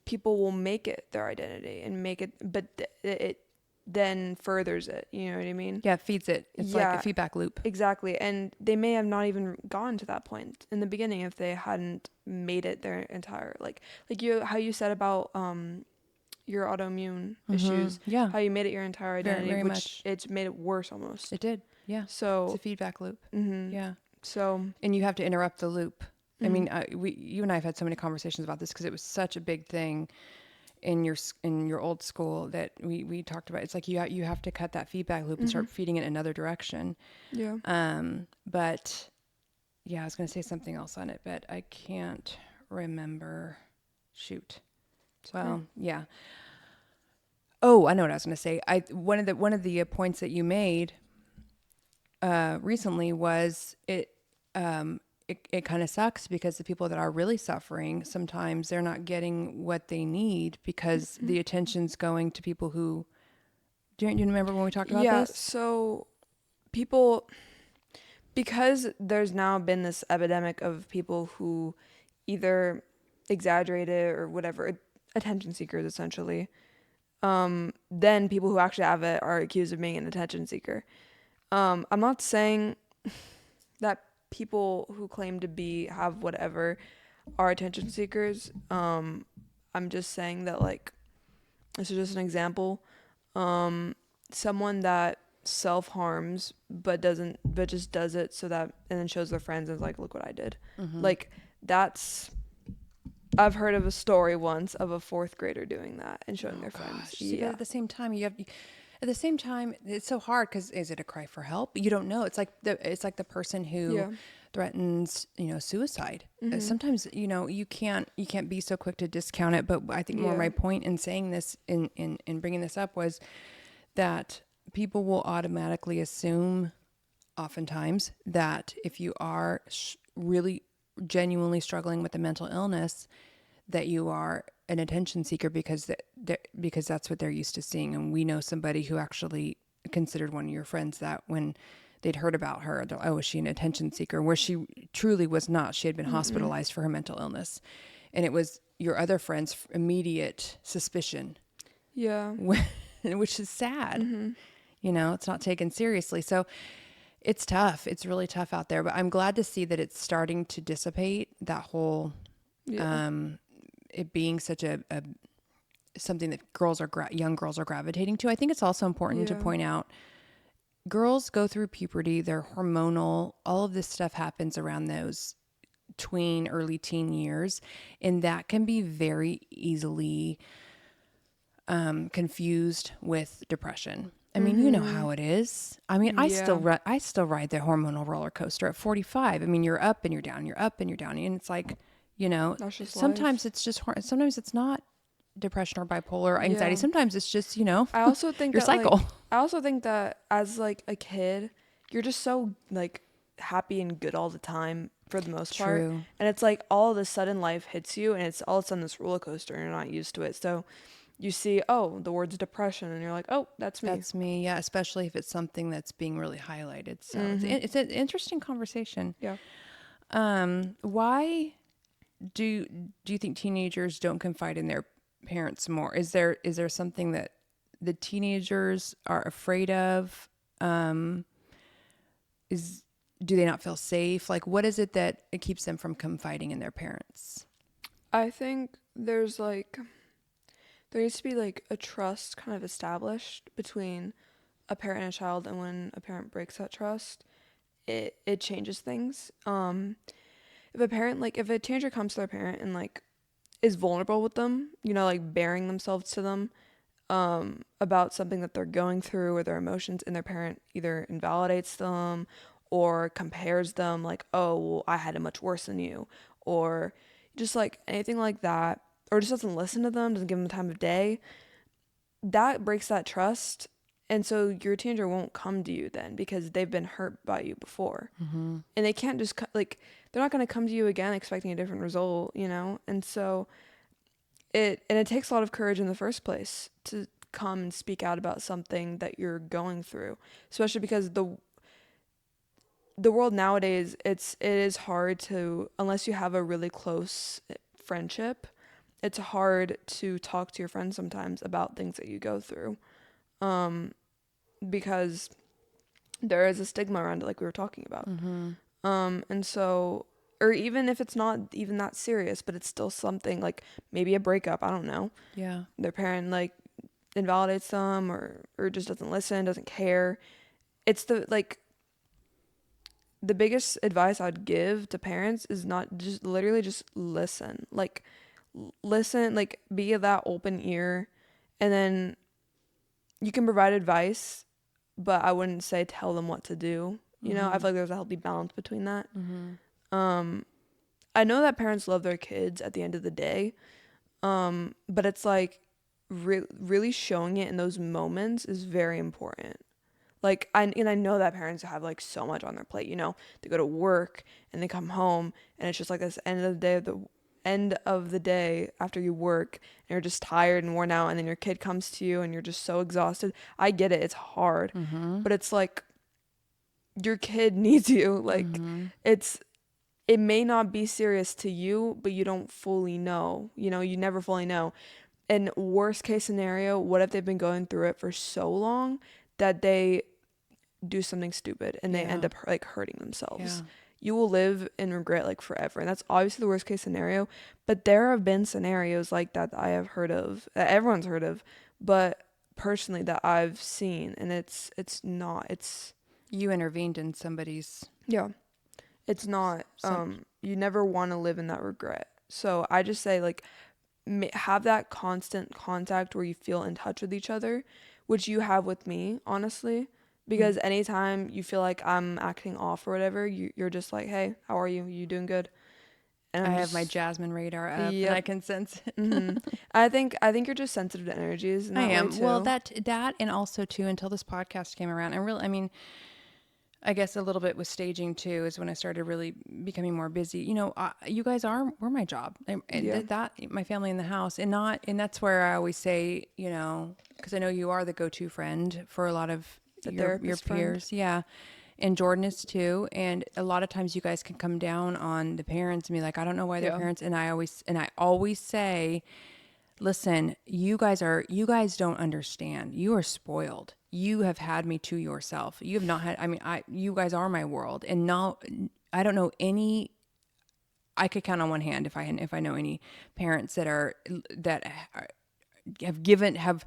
people will make it their identity and make it, but it then furthers it. You know what I mean? Yeah, it feeds it. It's like Yeah. a feedback loop. Exactly. And they may have not even gone to that point in the beginning if they hadn't made it their entire like how you said about your autoimmune issues. Yeah. How you made it your entire identity, very which much. it's made it worse almost. It did. Yeah. It's So a feedback loop. Yeah. so And you have to interrupt the loop. I mean, you and I have had so many conversations about this because it was such a big thing in your old school that we talked about. It's like you have to cut that feedback loop and start feeding it another direction. yeah. But yeah, I was going to say something else on it, but I can't remember. Shoot. Well, yeah. Oh, I know what I was going to say. One of the points that you made recently was it kind of sucks because the people that are really suffering, sometimes they're not getting what they need because the attention's going to people who. Do you remember when we talked about Yeah, this? so people, because there's now been this epidemic of people who either exaggerate it or whatever, attention seekers essentially, then people who actually have it are accused of being an attention seeker. I'm not saying that people who claim to have whatever are attention seekers. I'm just saying that, like, this is just an example. Someone that self harms but just does it so that, and then shows their friends and is like, look what I did. Like, that's, I've heard of a story once of a fourth grader doing that and showing their friends. See, but Yeah. at the same time, at the same time, it's so hard because is it a cry for help? You don't know. It's like the person who Yeah. threatens, suicide. Sometimes, you can't be so quick to discount it. But I think more Yeah. my point in saying this, in bringing this up, was that people will automatically assume, oftentimes, that if you are really genuinely struggling with a mental illness, that you are an attention seeker because that's what they're used to seeing. And we know somebody who actually considered one of your friends that when they'd heard about her, they're, oh, is she an attention seeker? Where she truly was not. She had been hospitalized for her mental illness. And it was your other friend's immediate suspicion, Yeah. which is sad. It's not taken seriously. So it's tough. It's really tough out there. But I'm glad to see that it's starting to dissipate, that whole Yeah. it being such a something that young girls are gravitating to. I think it's also important to Yeah. point out girls go through puberty, they're hormonal, all of this stuff happens around those early teen years, and that can be very easily confused with depression. I mean, you know how it is. I mean, Yeah. I still ride the hormonal roller coaster at 45. I mean, you're up and you're down, you're up and you're down, and it's like, That's just life. sometimes it's just sometimes it's not depression or bipolar anxiety. Yeah. Sometimes it's just, I also think your that cycle. I also think that as like a kid, you're just so like happy and good all the time for the most part. True. And it's like all of a sudden life hits you and it's all of a sudden this roller coaster and you're not used to it. So you see, oh, the word's depression and you're like, oh, that's me. That's me. Yeah, especially if it's something that's being really highlighted. So it's an interesting conversation. Yeah. Why do you think teenagers don't confide in their parents more? Is there something that the teenagers are afraid of? Do they not feel safe? Like, what is it that it keeps them from confiding in their parents? I think there needs to be like a trust kind of established between a parent and a child, and when a parent breaks that trust, it changes things. If a teenager comes to their parent and like is vulnerable with them, like bearing themselves to them, about something that they're going through or their emotions, and their parent either invalidates them or compares them, like, oh, well, I had it much worse than you, or just like anything like that, or just doesn't listen to them, doesn't give them the time of day, that breaks that trust. And so your teenager won't come to you then because they've been hurt by you before. And they can't just, like, they're not going to come to you again expecting a different result, And so it takes a lot of courage in the first place to come and speak out about something that you're going through, especially because the world nowadays, it is hard to, unless you have a really close friendship, it's hard to talk to your friends sometimes about things that you go through, because there is a stigma around it, like we were talking about. And so, or even if it's not even that serious, but it's still something, like maybe a breakup, I don't know, Yeah. their parent like invalidates them, or just doesn't listen, doesn't care. It's the biggest advice I'd give to parents is not just literally just listen. Like, listen, like, be that open ear, and then you can provide advice, but I wouldn't say tell them what to do. I feel like there's a healthy balance between that. I know that parents love their kids at the end of the day, but it's like really showing it in those moments is very important. Like, I know that parents have like so much on their plate. They go to work and they come home, and it's just like this end of the day after you work, and you're just tired and worn out, and then your kid comes to you and you're just so exhausted. I get it, it's hard, but it's like your kid needs you. Like, it's it may not be serious to you, but you don't fully know. You know, you never fully know. And worst case scenario, what if they've been going through it for so long that they do something stupid and they end Yeah. up like hurting Yeah. themselves? You will live in regret like forever. And that's obviously the worst case scenario. But there have been scenarios like that I have heard of, that everyone's heard of, but personally that I've seen, and it's not, it's, You intervened in somebody's yeah, it's not, some you never want to live in that regret. So I just say like have that constant contact where you feel in touch with each other, which you have with me, honestly. Because anytime you feel like I'm acting off or whatever, you're just like, hey, how are you? You doing good? And I I'm have my just, Jasmine radar up and I yep. can sense it. I think you're just sensitive to energies in I that way am. Well, too. that and also too until this podcast came around. And really, I mean, I guess a little bit with staging too is when I started really becoming more busy. You know, you guys were my job, and Yeah, that my family in the house, and not, and that's where I always say, you know, because I know you are the go-to friend for a lot of the your therapist friend. peers, yeah, and Jordan is too, and a lot of times you guys can come down on the parents and be like, I don't know why their Yeah. parents, and I always say, listen, you guys don't understand. You are spoiled. You have had me to yourself. You have not had, I mean, you guys are my world. And now I don't know any, I could count on one hand if I know any parents that have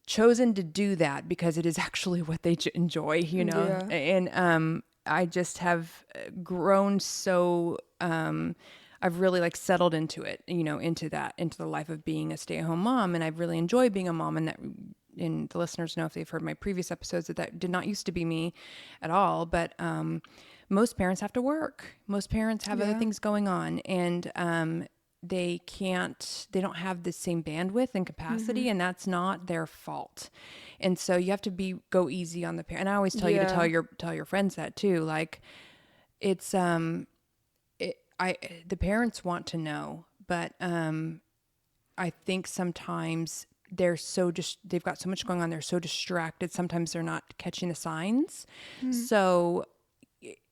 chosen to do that because it is actually what they enjoy, you know? Yeah. And, I just have grown so, I've really like settled into it, you know, into the life of being a stay-at-home mom. And I've really enjoyed being a mom. And the listeners know if they've heard my previous episodes that did not used to be me at all. But, most parents have to work. Most parents have other Yeah. things going on. And, they don't have the same bandwidth and capacity, and that's not their fault. And so you have to go easy on the parent. And I always tell you to Yeah. tell your friends that too. Like it's, the parents want to know, but, I think sometimes they've got so much going on. They're so distracted. Sometimes they're not catching the signs. So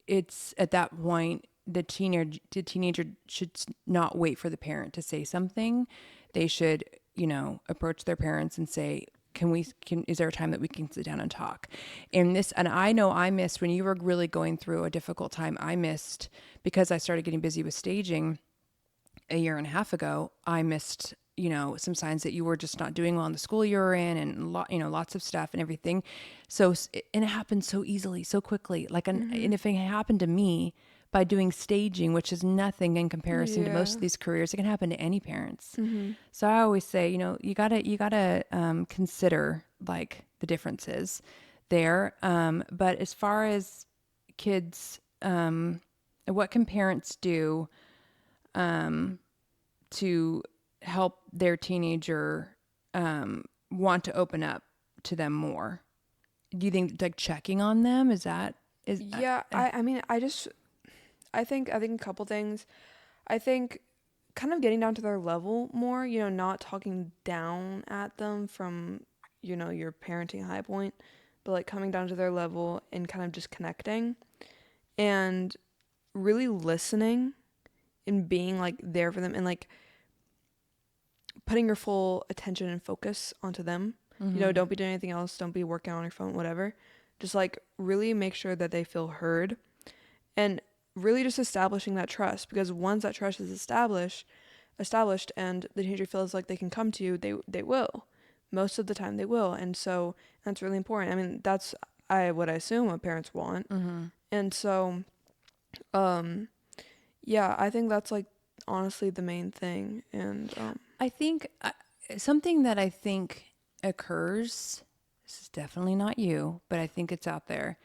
it's at that point, the teenager should not wait for the parent to say something. They should, you know, approach their parents and say, is there a time that we can sit down and talk? And I know I missed when you were really going through a difficult time. I missed because I started getting busy with staging a year and a half ago. I missed, you know, some signs that you were just not doing well in the school you were in, and you know, lots of stuff and everything. So, and it happened so easily, so quickly. And if it happened to me by doing staging, which is nothing in comparison to most Yeah. of these careers, it can happen to any parents. So I always say, you know, you gotta consider like the differences there. But as far as kids, what can parents do to help their teenager want to open up to them more? Do you think like checking on them is Yeah, I mean, I think a couple things. I think kind of getting down to their level more, you know, not talking down at them from, you know, your parenting high point, but like coming down to their level and kind of just connecting and really listening and being like there for them and like putting your full attention and focus onto them. You know, don't be doing anything else, don't be working on your phone, whatever. Just like really make sure that they feel heard and really just establishing that trust, because once that trust is established and the teenager feels like they can come to you, they will. Most of the time they will. And so that's really important. I mean, that's what I assume what parents want. And so yeah, I think that's like honestly the main thing. And I think something that I think occurs, this is definitely not you, but I think it's out there.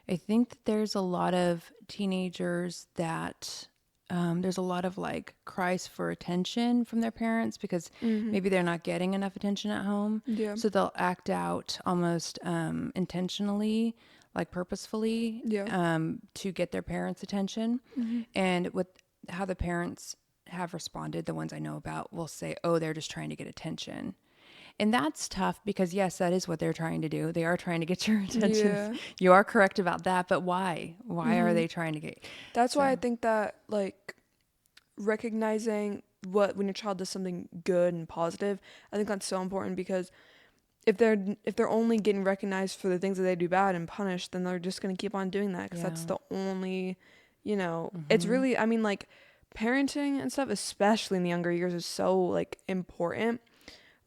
I think that there's a lot of teenagers that there's a lot of like cries for attention from their parents because maybe they're not getting enough attention at home. yeah. So they'll act out almost intentionally, like purposefully, Yeah. to get their parents' attention. And with how the parents have responded, the ones I know about will say, oh, they're just trying to get attention. And that's tough because, yes, that is what they're trying to do. They are trying to get your attention. Yeah. You are correct about that, but why? Why are Hmm. they trying to get? That's why I So, think that like recognizing what when your child does something good and positive, I think that's so important because if they're only getting recognized for the things that they do bad and punished, then they're just going to keep on doing that because yeah. that's the only, it's Mm-hmm. really, I mean, like parenting and stuff, especially in the younger years, is so like important.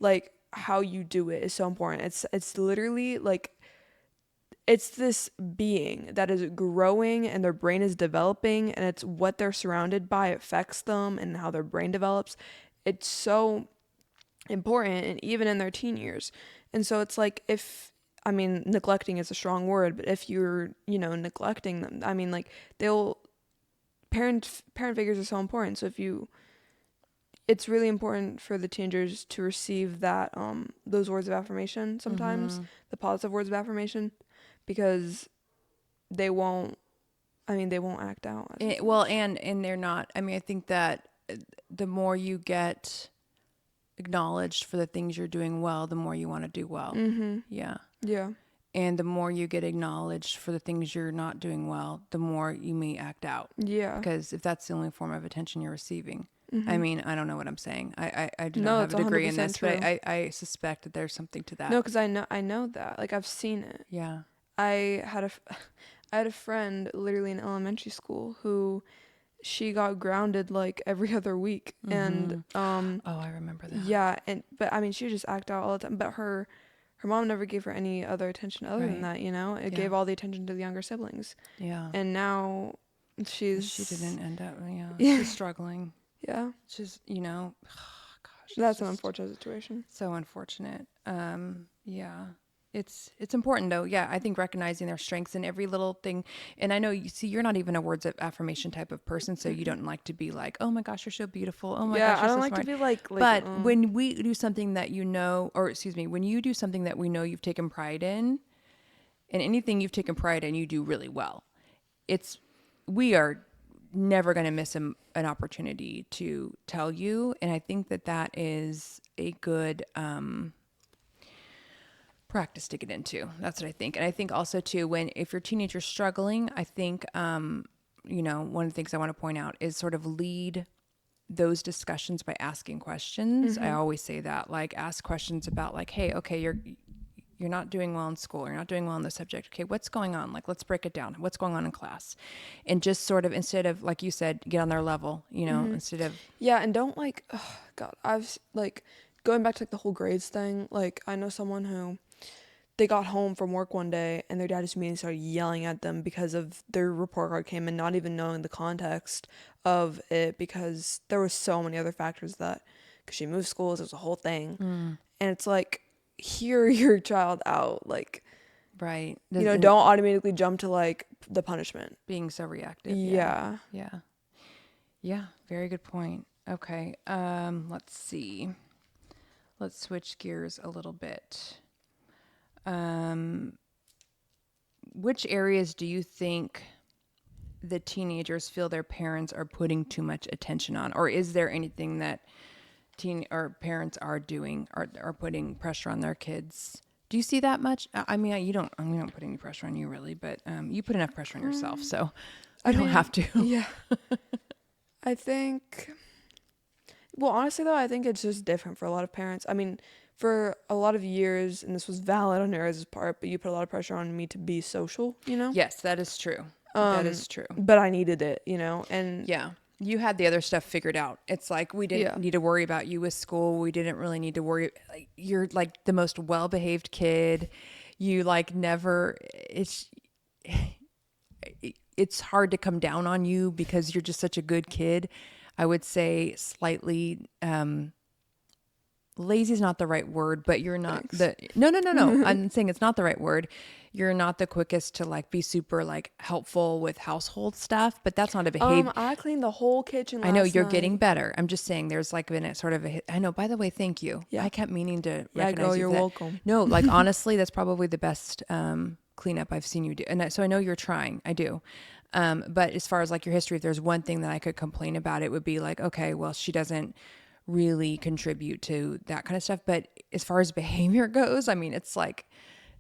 Like how you do it is so important. It's literally like it's this being that is growing and their brain is developing, and it's what they're surrounded by affects them and how their brain develops. It's so important, and even in their teen years. And so it's like, if I mean, neglecting is a strong word, but if you're, neglecting them, I mean, like they'll parent figures are so important. So if you it's really important for the teenagers to receive that those words of affirmation sometimes, Mm-hmm. the positive words of affirmation, because they won't they won't act out as you Well, said. and they're not. I mean, I think that the more you get acknowledged for the things you're doing well, the more you want to do well. Mhm. Yeah. Yeah. And the more you get acknowledged for the things you're not doing well, the more you may act out. Yeah. Because if that's the only form of attention you're receiving, I Mhm. mean, I don't know what I'm saying. I do not No, have it's a degree in 100% this, but true. I suspect that there's something to No, that. because I know that. Like I've seen it. Yeah. I had a I had a friend literally in elementary school who she got grounded like every other week, and Mm-hmm. Oh, I remember that. yeah, and but I mean she would just act out all the time, but her mom never gave her any other attention other than Right. that, it Yeah. gave all the attention to the younger siblings. Yeah. And now She she's didn't end up, yeah, yeah, she's struggling. yeah. She's, gosh, it's That's an just unfortunate situation. so unfortunate. Yeah. It's important though. Yeah, I think recognizing their strengths in every little thing. And I know you see you're not even a words of affirmation type of person, so you Mm-mm. don't like to be like, "Oh my gosh, you're so beautiful. Oh my Yeah, gosh, I you're don't so like to smart." be like But when we do something that or excuse me, when you do something that we know you've taken pride in, and anything you've taken pride in, you do really well. It's we are never going to miss an opportunity to tell you, and I think that that is a good practice to get into. That's what I think. And I think also too, if your teenager's struggling, I think one of the things I want to point out is sort of lead those discussions by asking questions. I mhm. always say that, like, ask questions about like, hey, okay, you're not doing well in school. You're not doing well in the subject. Okay, what's going on? Like, let's break it down. What's going on in class? And just sort of, instead of, like you said, get on their level, Mhm. instead of, Yeah, and don't like oh God, like going back to like the whole grades thing, like I know someone who they got home from work one day and their dad just immediately started yelling at them because of their report card came in, not even knowing the context of it, because there was so many other factors that because she moved schools, it was a whole thing. And it's like, hear your child out, like, right. don't automatically jump to like the punishment. Being so reactive. Yeah. Yeah. Yeah. Yeah. Very good point. Okay. Let's see. Let's switch gears a little bit. Um, which areas do you think the teenagers feel their parents are putting too much attention on, or is there anything that teen or parents are doing, are putting pressure on their kids? Do you see that much? I mean, you don't. I mean, I don't put any pressure on you really, but you put enough pressure on yourself, so I you don't mean, have to. yeah. I think, well, honestly, though, I think it's just different for a lot of parents. I mean, for a lot of years, and this was valid on your guys' part, but you put a lot of pressure on me to be social, Yes, that is true. That Um, is true. but I needed it, and Yeah. You had the other stuff figured out. It's like we didn't yeah. need to worry about you with school. We didn't really need to worry. Like, you're like the most well-behaved kid. You like never. It's hard to come down on you because you're just such a good kid. I would say slightly lazy is not the right word, but you're not Thanks. the no. I'm saying it's not the right word. You're not the quickest to like be super like helpful with household stuff, but that's not a behavior. I cleaned the whole kitchen I know last you're getting night. better. I'm just saying there's like been a sort of I know, by the way, thank you. Yeah. I kept meaning to Yeah, girl, recognize you you're for that. welcome. No, like honestly, that's probably the best cleanup I've seen you do. And so I know you're trying. I do. But as far as like your history, if there's one thing that I could complain about, it would be like, okay, well, she doesn't really contribute to that kind of stuff. But as far as behavior goes, I mean, it's like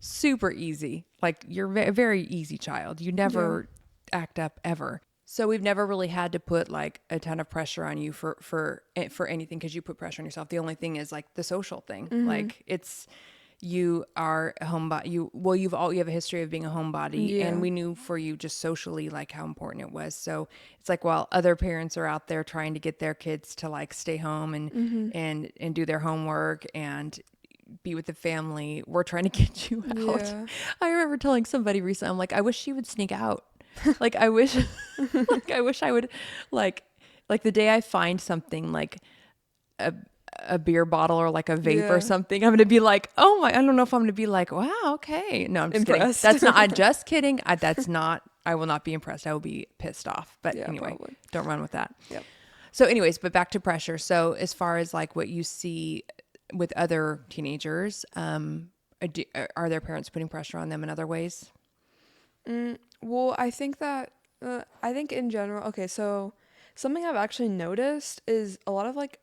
super easy. Like you're a very easy child. You Yeah. never act up ever. So we've never really had to put like a ton of pressure on you for anything because you put pressure on yourself. The only thing is like the social thing. Like it's you are a homebody. You have a history of being a homebody, Yeah. and we knew for you just socially like how important it was. So it's like while other parents are out there trying to get their kids to like stay home and do their homework and be with the family, we're trying to get you out. Yeah. I remember telling somebody recently, I'm like, I wish she would sneak out. Like I wish, like I wish I would, like the day I find something like a beer bottle or like a vape or Yeah. something, I'm gonna be like, oh my, I don't know if I'm gonna be like, wow, okay. No, I'm just Impressed. kidding. That's not. I'm just kidding. That's not. I will not be impressed. I will be pissed off. But Yeah, anyway, probably. don't run with that. Yep. So, anyways, but back to pressure. So, as far as like what you see with other teenagers, are their parents putting pressure on them in other ways? Well, I think that I think in general, okay, so something I've actually noticed is a lot of like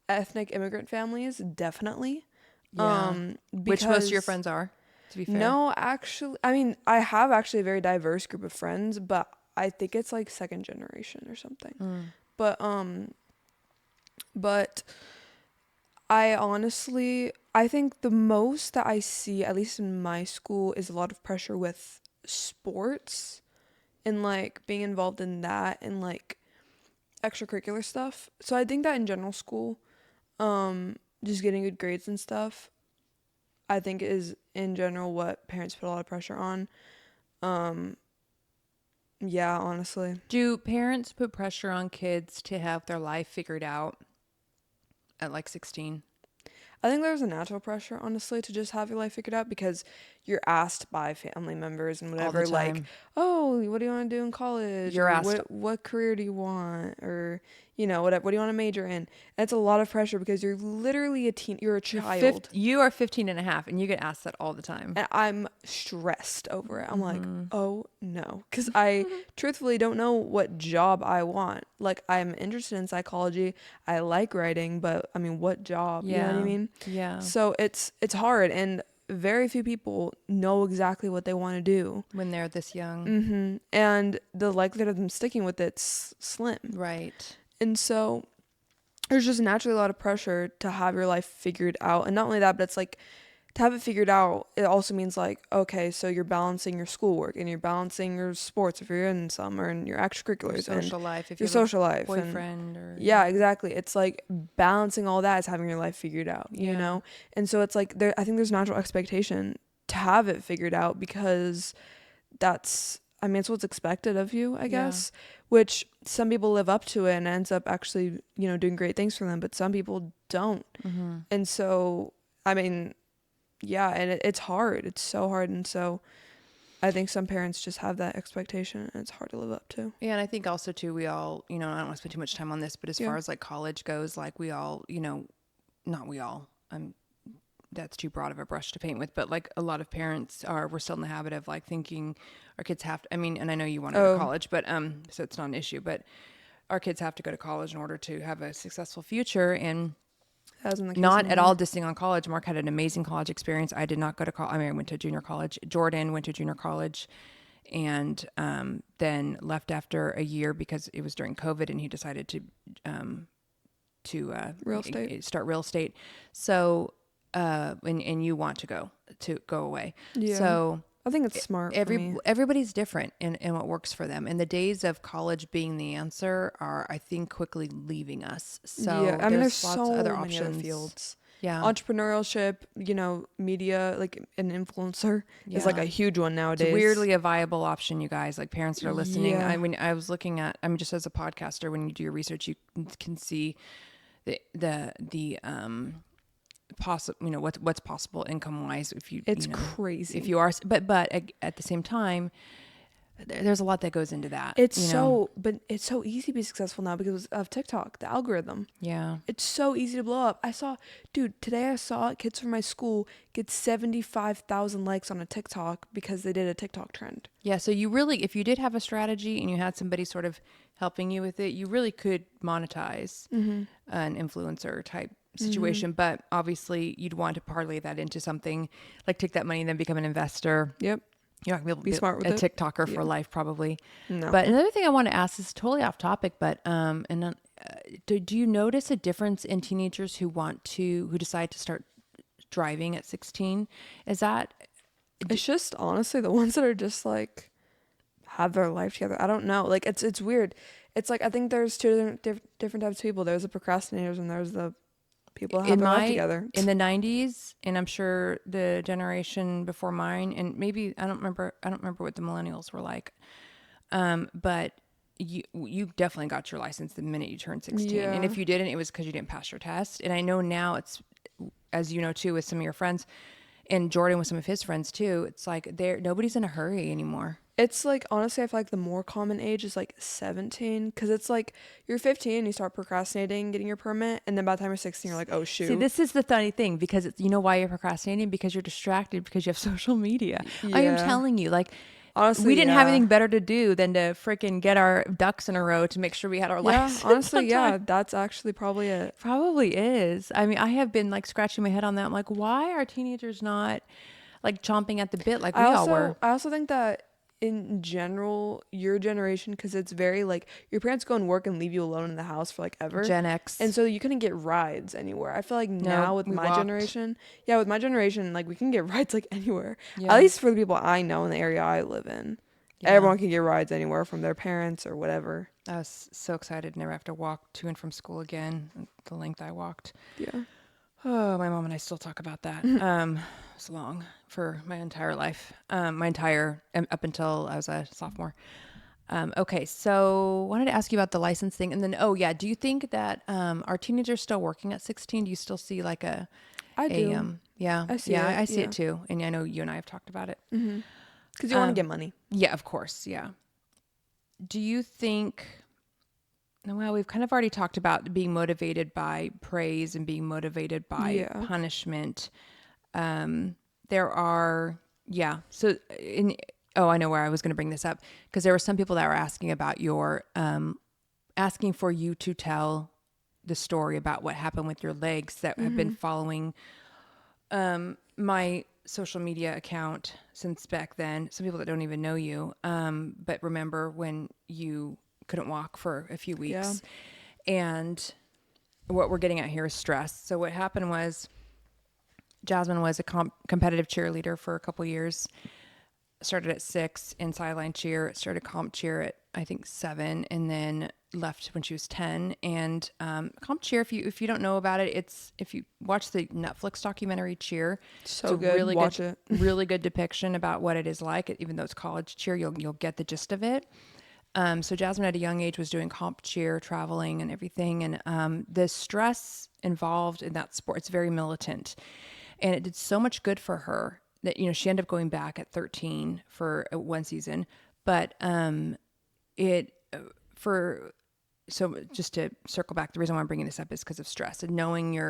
ethnic immigrant families, definitely. Yeah. Which most of your Because friends are, to be fair. no, actually, I mean, I have actually a very diverse group of friends, but I think it's like second generation or something. But I think the most that I see, at least in my school, is a lot of pressure with sports and like being involved in that and like extracurricular stuff. So I think that in general school, just getting good grades and stuff, I think is in general what parents put a lot of pressure on. Yeah, honestly. Do parents put pressure on kids to have their life figured out at like 16? I think there's a natural pressure, honestly, to just have your life figured out because you're asked by family members and All the whatever, like, time. oh, what do you want to do in college? You're Or asked. what career do you want? Or, whatever, what do you want to major in? And it's a lot of pressure because you're literally you're a child. You are 15 and a half, and you get asked that all the time. And I'm stressed over it. I'm like, oh no. Because I truthfully don't know what job I want. Like, I'm interested in psychology. I like writing, but I mean, what job? You know what I mean? Yeah. So it's hard. And very few people know exactly what they want to do. When they're this young. And the likelihood of them sticking with it's slim. Right. And so there's just naturally a lot of pressure to have your life figured out. And not only that, but it's like to have it figured out, it also means like, okay, so you're balancing your schoolwork and you're balancing your sports if you're in some or in your extracurriculars. Your social life. If your you have social a life. boyfriend or. Yeah, exactly. It's like balancing all that is having your life figured out, you Yeah. know? And so it's like, I think there's natural expectation to have it figured out because it's what's expected of you, I guess, which some people live up to it and ends up actually, doing great things for them, but some people don't. And so, I mean, yeah, and it's hard. It's so hard. And so I think some parents just have that expectation and it's hard to live up to. Yeah, and I think also too, we all, I don't want to spend too much time on this, but as far as like college goes, like we all, not we all, that's too broad of a brush to paint with, but like a lot of parents we're still in the habit of like thinking our kids have to, and I know you want to go to college, but, so it's not an issue, but our kids have to go to college in order to have a successful future. And not at all dissing on college. Mark had an amazing college experience. I did not go to college. I went to junior college. Jordan went to junior college and then left after a year because it was during COVID and he decided to start real estate. So, and you want to go away. Yeah. So I think it's smart for me. Everybody's different in what works for them. And the days of college being the answer are, I think, quickly leaving us. So yeah, I mean, there's lots so of other many options. other fields. Yeah. Entrepreneurship, media, like an influencer is like a huge one nowadays. It's weirdly a viable option, you guys, like parents that are listening. Yeah. I mean, I was looking at, just as a podcaster, when you do your research, you can see what's possible income wise it's crazy if you are, but at the same time, there's a lot that goes into that. But it's so easy to be successful now because of TikTok, the algorithm. Yeah. It's so easy to blow up. Today I saw kids from my school get 75,000 likes on a TikTok because they did a TikTok trend. Yeah. So you really, if you did have a strategy and you had somebody sort of helping you with it, you really could monetize an influencer type situation. But obviously, you'd want to parlay that into something like take that money and then become an investor. Yep. You're not gonna be able to Be be smart with a it. TikToker for Yeah. life, probably. No. But another thing I want to ask is totally off topic, but do you notice a difference in teenagers who decide to start driving at 16? Is that It's just honestly the ones that are just like have their life together. I don't know. Like it's weird. It's like I think there's two different types of people. There's the procrastinators and there's the people that have their life together. in the 90s, and I'm sure the generation before mine, and maybe I don't remember what the millennials were like. But you definitely got your license the minute you turned 16. And Yeah. if you didn't, it was because you didn't pass your test. And I know now it's, as you know too, with some of your friends, and Jordan with some of his friends too. It's like nobody's in a hurry anymore. It's like honestly I feel like the more common age is like 17 cuz it's like you're 15 you start procrastinating getting your permit and then by the time you're 16 you're like, "Oh shoot." See, this is the funny thing because you know why you're procrastinating? Because you're distracted because you have social media. I am Yeah. telling you, like, Honestly, we didn't have yeah. anything better to do than to freaking get our ducks in a row to make sure we had our Yeah, license honestly, on yeah, time. that's actually probably it. Probably is. I mean, I have been like scratching my head on that. I'm like, why are teenagers not like chomping at the bit like I we all were? also I also think that in general, your generation, because it's very like your parents go and work and leave you alone in the house for like ever. Gen X. And so you couldn't get rides anywhere. I feel like No, now with we my walked. generation, yeah, with my generation, like we can get rides like anywhere. Yeah. At least for the people I know in the area I live in. Yeah. Everyone can get rides anywhere from their parents or whatever. I was so excited to never have to walk to and from school again. The length I walked. Yeah. Oh, my mom and I still talk about that. It's long for my entire life. Up until I was a sophomore. Okay, so wanted to ask you about the license thing, and then do you think that are teenagers still working at 16? Do you still see like I do. I see it. I see Yeah. it too, and I know you and I have talked about it. Because you want to get money. Yeah, of course, yeah. Do you think? Well, we've kind of already talked about being motivated by praise and being motivated by Yeah. punishment. There are, yeah. So, I know where I was going to bring this up because there were some people that were asking about asking for you to tell the story about what happened with your legs that have been following my social media account since back then. Some people that don't even know you, but remember when you couldn't walk for a few weeks. Yeah. And what we're getting at here is stress. So what happened was Jasmine was a competitive cheerleader for a couple years. Started at 6 in sideline cheer. Started comp cheer at I think 7, and then left when she was 10. And comp cheer, if you don't know about it, it's if you watch the Netflix documentary Cheer, So it's a good. really Watch good, it. really good depiction about what it is like. Even though it's college cheer, you'll get the gist of it. So Jasmine at a young age was doing comp cheer, traveling and everything. And the stress involved in that sport, it's very militant. And it did so much good for her that, she ended up going back at 13 for one season. But so just to circle back, the reason why I'm bringing this up is because of stress and knowing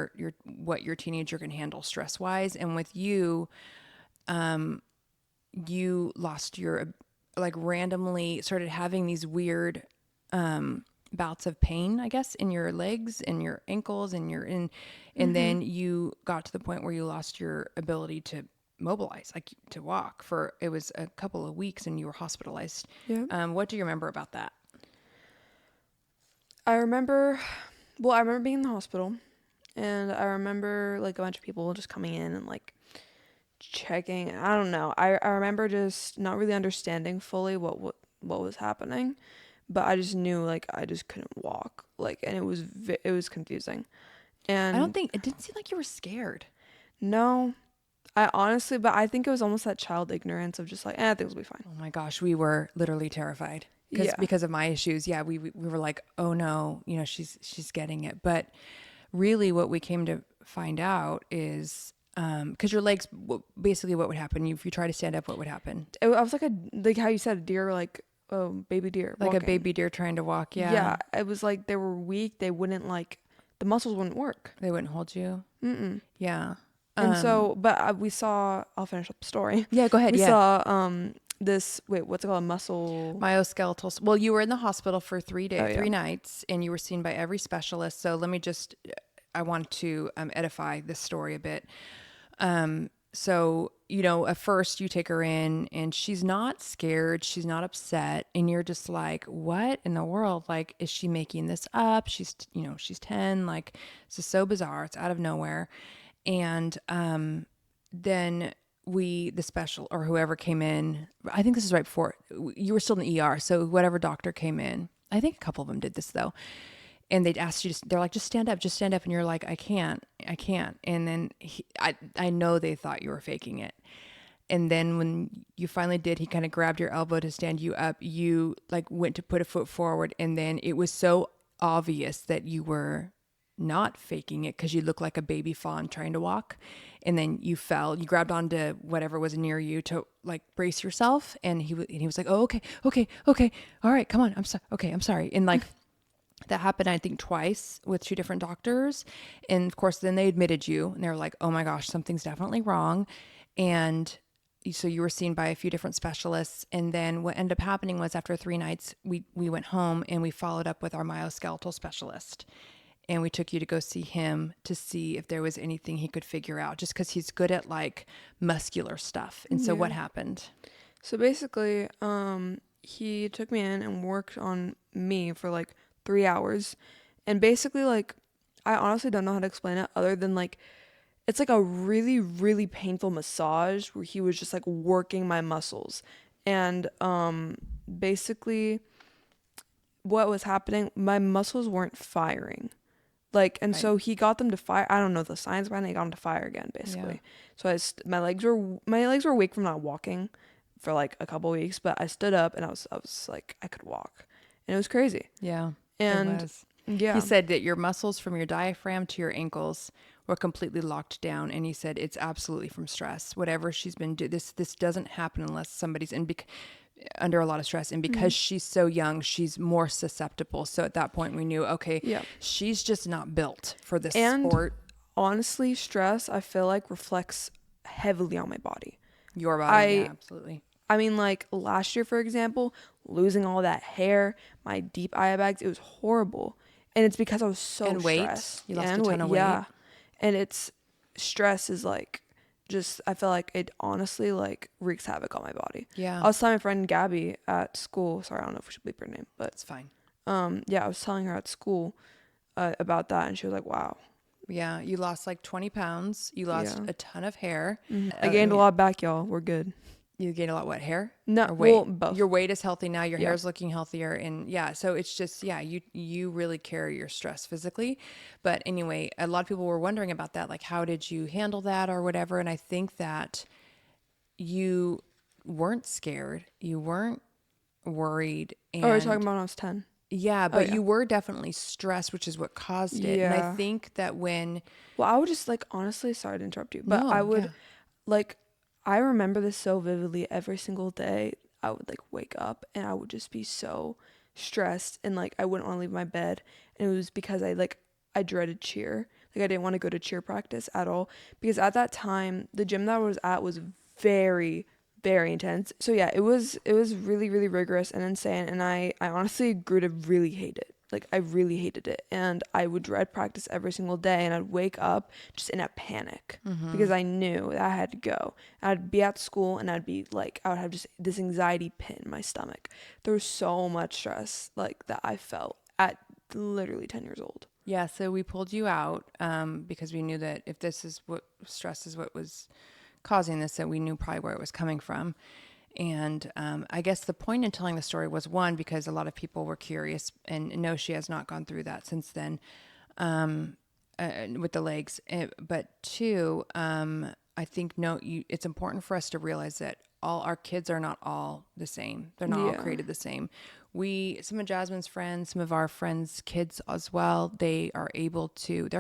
what your teenager can handle stress wise. And with you, you lost your, like randomly started having these weird bouts of pain, I guess, in your legs and your ankles and then you got to the point where you lost your ability to mobilize, like to walk for, it was a couple of weeks and you were hospitalized. Yeah. What do you remember about that? I remember being in the hospital, and I remember like a bunch of people just coming in and like checking. I don't know. I remember just not really understanding fully what was happening, but I just knew like I just couldn't walk. Like, and it was confusing. And It didn't seem like you were scared. no, but I think it was almost that child ignorance of just like, things will be fine. Oh my gosh, we were literally terrified because of my issues. Yeah, we were like, oh no, she's getting it. But really, what we came to find out is because your legs, basically, what would happen if you try to stand up? What would happen? I was like how you said, a deer, like baby deer, Like walking. a baby deer trying to walk. Yeah, Yeah, it was like they were weak. They wouldn't like the muscles wouldn't work. they wouldn't hold you. Yeah. And so, but we saw. I'll finish up the story. Yeah, go ahead. We yeah. saw this, wait, what's it called? Muscle. Myoskeletal. Well, you were in the hospital for Oh, yeah. 3 nights, and you were seen by every specialist. So let me just, I want to edify this story a bit. So, at first you take her in and she's not scared. She's not upset. And you're just like, what in the world? Like, is she making this up? She's 10. Like, this is so bizarre. It's out of nowhere. And then the special or whoever came in, I think this is right before you were still in the ER. So whatever doctor came in, I think a couple of them did this though. And they'd ask you they're like, just stand up, just stand up. And you're like, I can't. And then I know they thought you were faking it. And then when you finally did, he kind of grabbed your elbow to stand you up. You like went to put a foot forward. And then it was so obvious that you were not faking it because you looked like a baby fawn trying to walk. And then you fell, you grabbed onto whatever was near you to like brace yourself. And he was like, oh, okay. All right, come on. I'm sorry. And like, that happened, I think, twice with 2 different doctors. And of course, then they admitted you and they were like, oh my gosh, something's definitely wrong. And so you were seen by a few different specialists. And then what ended up happening was after 3 nights, we went home and we followed up with our myoskeletal specialist. And we took you to go see him to see if there was anything he could figure out, just because he's good at like muscular stuff. And so what happened? So basically, he took me in and worked on me for like 3 hours. And basically, like, I honestly don't know how to explain it other than like, it's like a really, really painful massage where he was just like working my muscles. And basically, what was happening, my muscles weren't firing. Like, and Right. so he got them to fire. I don't know the science behind it. He got them to fire again, basically. Yeah. So my legs were weak from not walking for like a couple weeks, but I stood up and I was like, I could walk, and it was crazy. Yeah, And it was. yeah, He said that your muscles from your diaphragm to your ankles were completely locked down, and he said it's absolutely from stress. Whatever she's been doing, this doesn't happen unless somebody's under a lot of stress, and because she's so young, she's more susceptible. So at that point, we knew, okay, yeah. she's just not built for this And sport. honestly, stress I feel like reflects heavily on my body. Your body, yeah, absolutely. I mean, like last year, for example, losing all that hair, my deep eye bags, it was horrible. And it's because I was so And weight, stressed. you lost And a ton of weight. yeah. And stress is like, just, I feel like it honestly like wreaks havoc on my body. Yeah, I was telling my friend Gabby at school, sorry, I don't know if we should bleep her name, but it's fine. yeah, I was telling her at school about that, and she was like, wow. Yeah, you lost like 20 pounds. You lost a ton of hair. I gained a lot back, y'all. We're good. You gained a lot, what, hair? No, Or weight? well, both. Your weight is healthy now. Your Yeah. hair's looking healthier. And yeah, so it's just, yeah, you really carry your stress physically. But anyway, a lot of people were wondering about that. Like, how did you handle that or whatever? And I think that you weren't scared. You weren't worried. And Oh, we're talking about when I was 10. yeah, but yeah. you were definitely stressed, which is what caused it. And I Yeah. think that when, Well, I would just like, honestly, sorry to interrupt you, but No, I would yeah. like, I remember this so vividly every single day. I would like wake up and I would just be so stressed and like I wouldn't want to leave my bed. And it was because I dreaded cheer. Like I didn't want to go to cheer practice at all because at that time the gym that I was at was very, very intense. So yeah, it was really, really rigorous and insane, and I honestly grew to really hate it. Like I really hated it, and I would dread practice every single day, and I'd wake up just in a panic because I knew that I had to go. I'd be at school and I'd be like, I would have just this anxiety pit in my stomach. There was so much stress like that I felt at literally 10 years old. Yeah, so we pulled you out because we knew that if this is what stress is what was causing this, that we knew probably where it was coming from. And I guess the point in telling the story was, one, because a lot of people were curious, and no, she has not gone through that since then with the legs. But two, I think it's important for us to realize that all our kids are not all the same. They're not all created the same. Some of Jasmine's friends, some of our friends' kids as well, their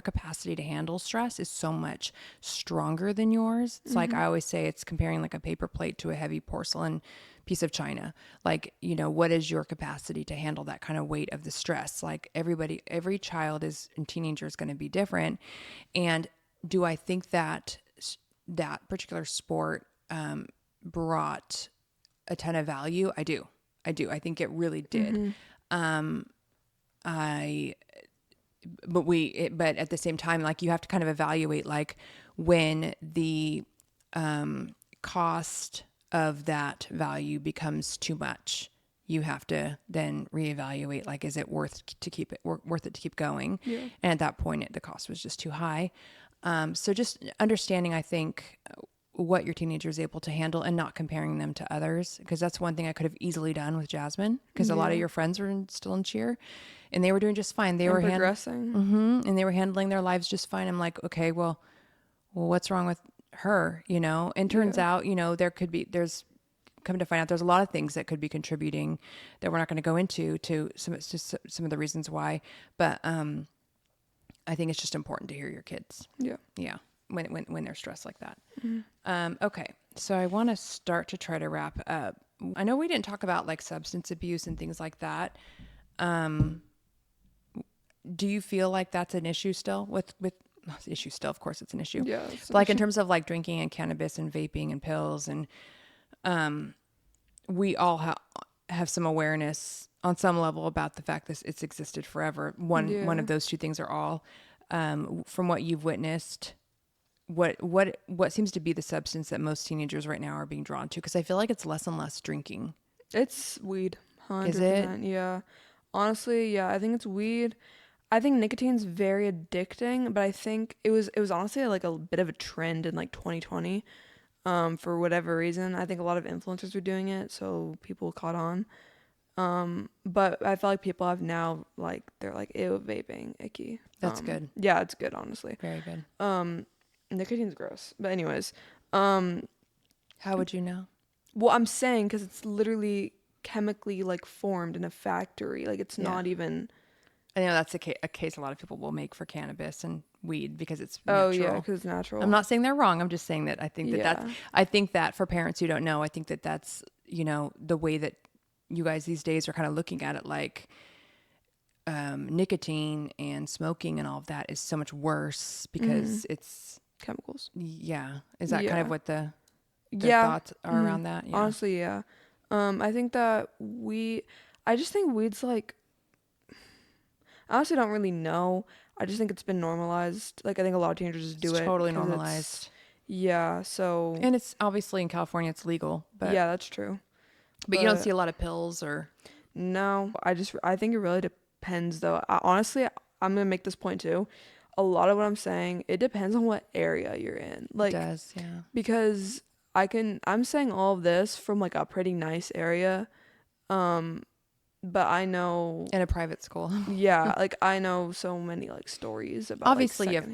capacity to handle stress is so much stronger than yours. It's like I always say, it's comparing like a paper plate to a heavy porcelain piece of china. Like, what is your capacity to handle that kind of weight of the stress? Like every child and teenager is going to be different. And do I think that particular sport brought a ton of value. I do. I think it really did. I but at the same time, like, you have to kind of evaluate, like, when the cost of that value becomes too much, you have to then reevaluate, like, is it worth it to keep going? Yeah. And at that point, the cost was just too high. So just understanding, I think, what your teenager is able to handle and not comparing them to others, because that's one thing I could have easily done with Jasmine, because a lot of your friends were still in cheer and they were doing just fine. They were progressing. And they were handling their lives just fine. I'm like, okay, well, what's wrong with her? And turns out, there's come to find out there's a lot of things that could be contributing that we're not going to go into to some of the reasons why. But I think it's just important to hear your kids. Yeah. Yeah. When they're stressed like that. Okay. So I want to start to try to wrap up. I know we didn't talk about, like, substance abuse and things like that. Do you feel like that's an issue still with issue still? Of course it's an issue. Yeah. But, like, in terms of, like, drinking and cannabis and vaping and pills, and we all have some awareness on some level about the fact that it's existed forever. One of those two things are all, from what you've witnessed, what seems to be the substance that most teenagers right now are being drawn to? Because I feel like it's less and less drinking. It's weed. 100%. Is it? Yeah. Honestly, yeah, I think it's weed. I think nicotine's very addicting, but I think it was honestly like a bit of a trend in like 2020. For whatever reason. I think a lot of influencers were doing it, so people caught on. But I feel like people have now, like, they're like, ew, vaping, icky. That's good. Yeah, it's good, honestly. Very good. Nicotine's gross. But anyways, how would you know? well, I'm saying because it's literally chemically, like, formed in a factory. Like, it's not even... I know that's a case a lot of people will make for cannabis and weed because it's natural. Oh, yeah, because it's natural. I'm not saying they're wrong. I'm just saying that I think I think that for parents who don't know, I think that that's, the way that you guys these days are kind of looking at it, like, nicotine and smoking and all of that is so much worse because it's chemicals. Yeah. Is that kind of what the yeah. thoughts are around that? Yeah. Honestly, yeah. I think that I just think weed's like, I honestly don't really know. I just think it's been normalized. Like, I think a lot of teenagers just do it. Totally normalized. Yeah, so. And it's obviously in California, it's legal. But yeah, that's true. But you don't see a lot of pills or. No, I think it really depends though. Honestly, I'm going to make this point too. A lot of what I'm saying, it depends on what area you're in. Like, it does, yeah. Because I'm saying all of this from like a pretty nice area. But I know in a private school. Yeah, like I know so many like stories about obviously like, you have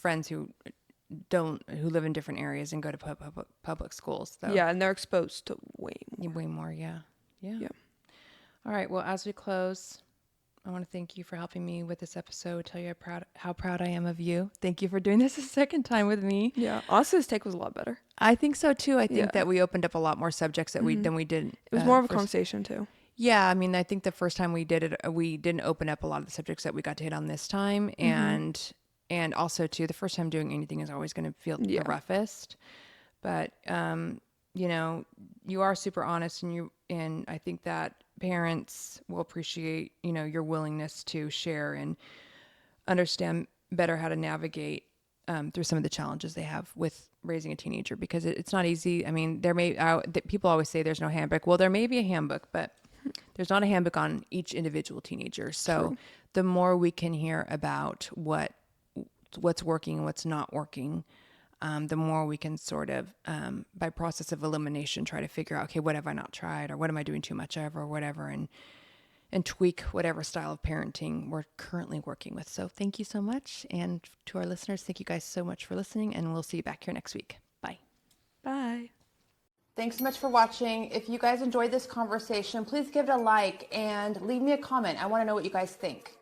friends who live in different areas and go to public schools. So. Yeah, and they're exposed to way more. Yeah. All right. Well, as we close, I want to thank you for helping me with this episode. Tell you how proud I am of you. Thank you for doing this a second time with me. Yeah, honestly, this take was a lot better. I think so too. I think that we opened up a lot more subjects than we did. It was more of a conversation too. Yeah, I mean, I think the first time we did it, we didn't open up a lot of the subjects that we got to hit on this time, and also too, the first time doing anything is always going to feel the roughest. But you are super honest, and I think that parents will appreciate your willingness to share and understand better how to navigate through some of the challenges they have with raising a teenager, because it's not easy. I mean, people always say there's no handbook. Well, there may be a handbook, but there's not a handbook on each individual teenager. So the more we can hear about what's working and what's not working, the more we can sort of, by process of elimination, try to figure out, okay, what have I not tried, or what am I doing too much of, or whatever, and tweak whatever style of parenting we're currently working with. So thank you so much. And to our listeners, thank you guys so much for listening, and we'll see you back here next week. Bye. Bye. Thanks so much for watching. If you guys enjoyed this conversation, please give it a like and leave me a comment. I want to know what you guys think.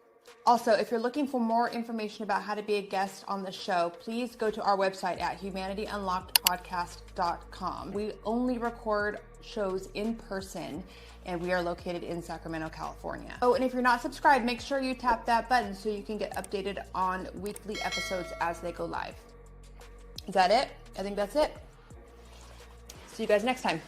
Also, if you're looking for more information about how to be a guest on the show, please go to our website at humanityunlockedpodcast.com. We only record shows in person, and we are located in Sacramento, California. Oh, and if you're not subscribed, make sure you tap that button so you can get updated on weekly episodes as they go live. Is that it? I think that's it. See you guys next time.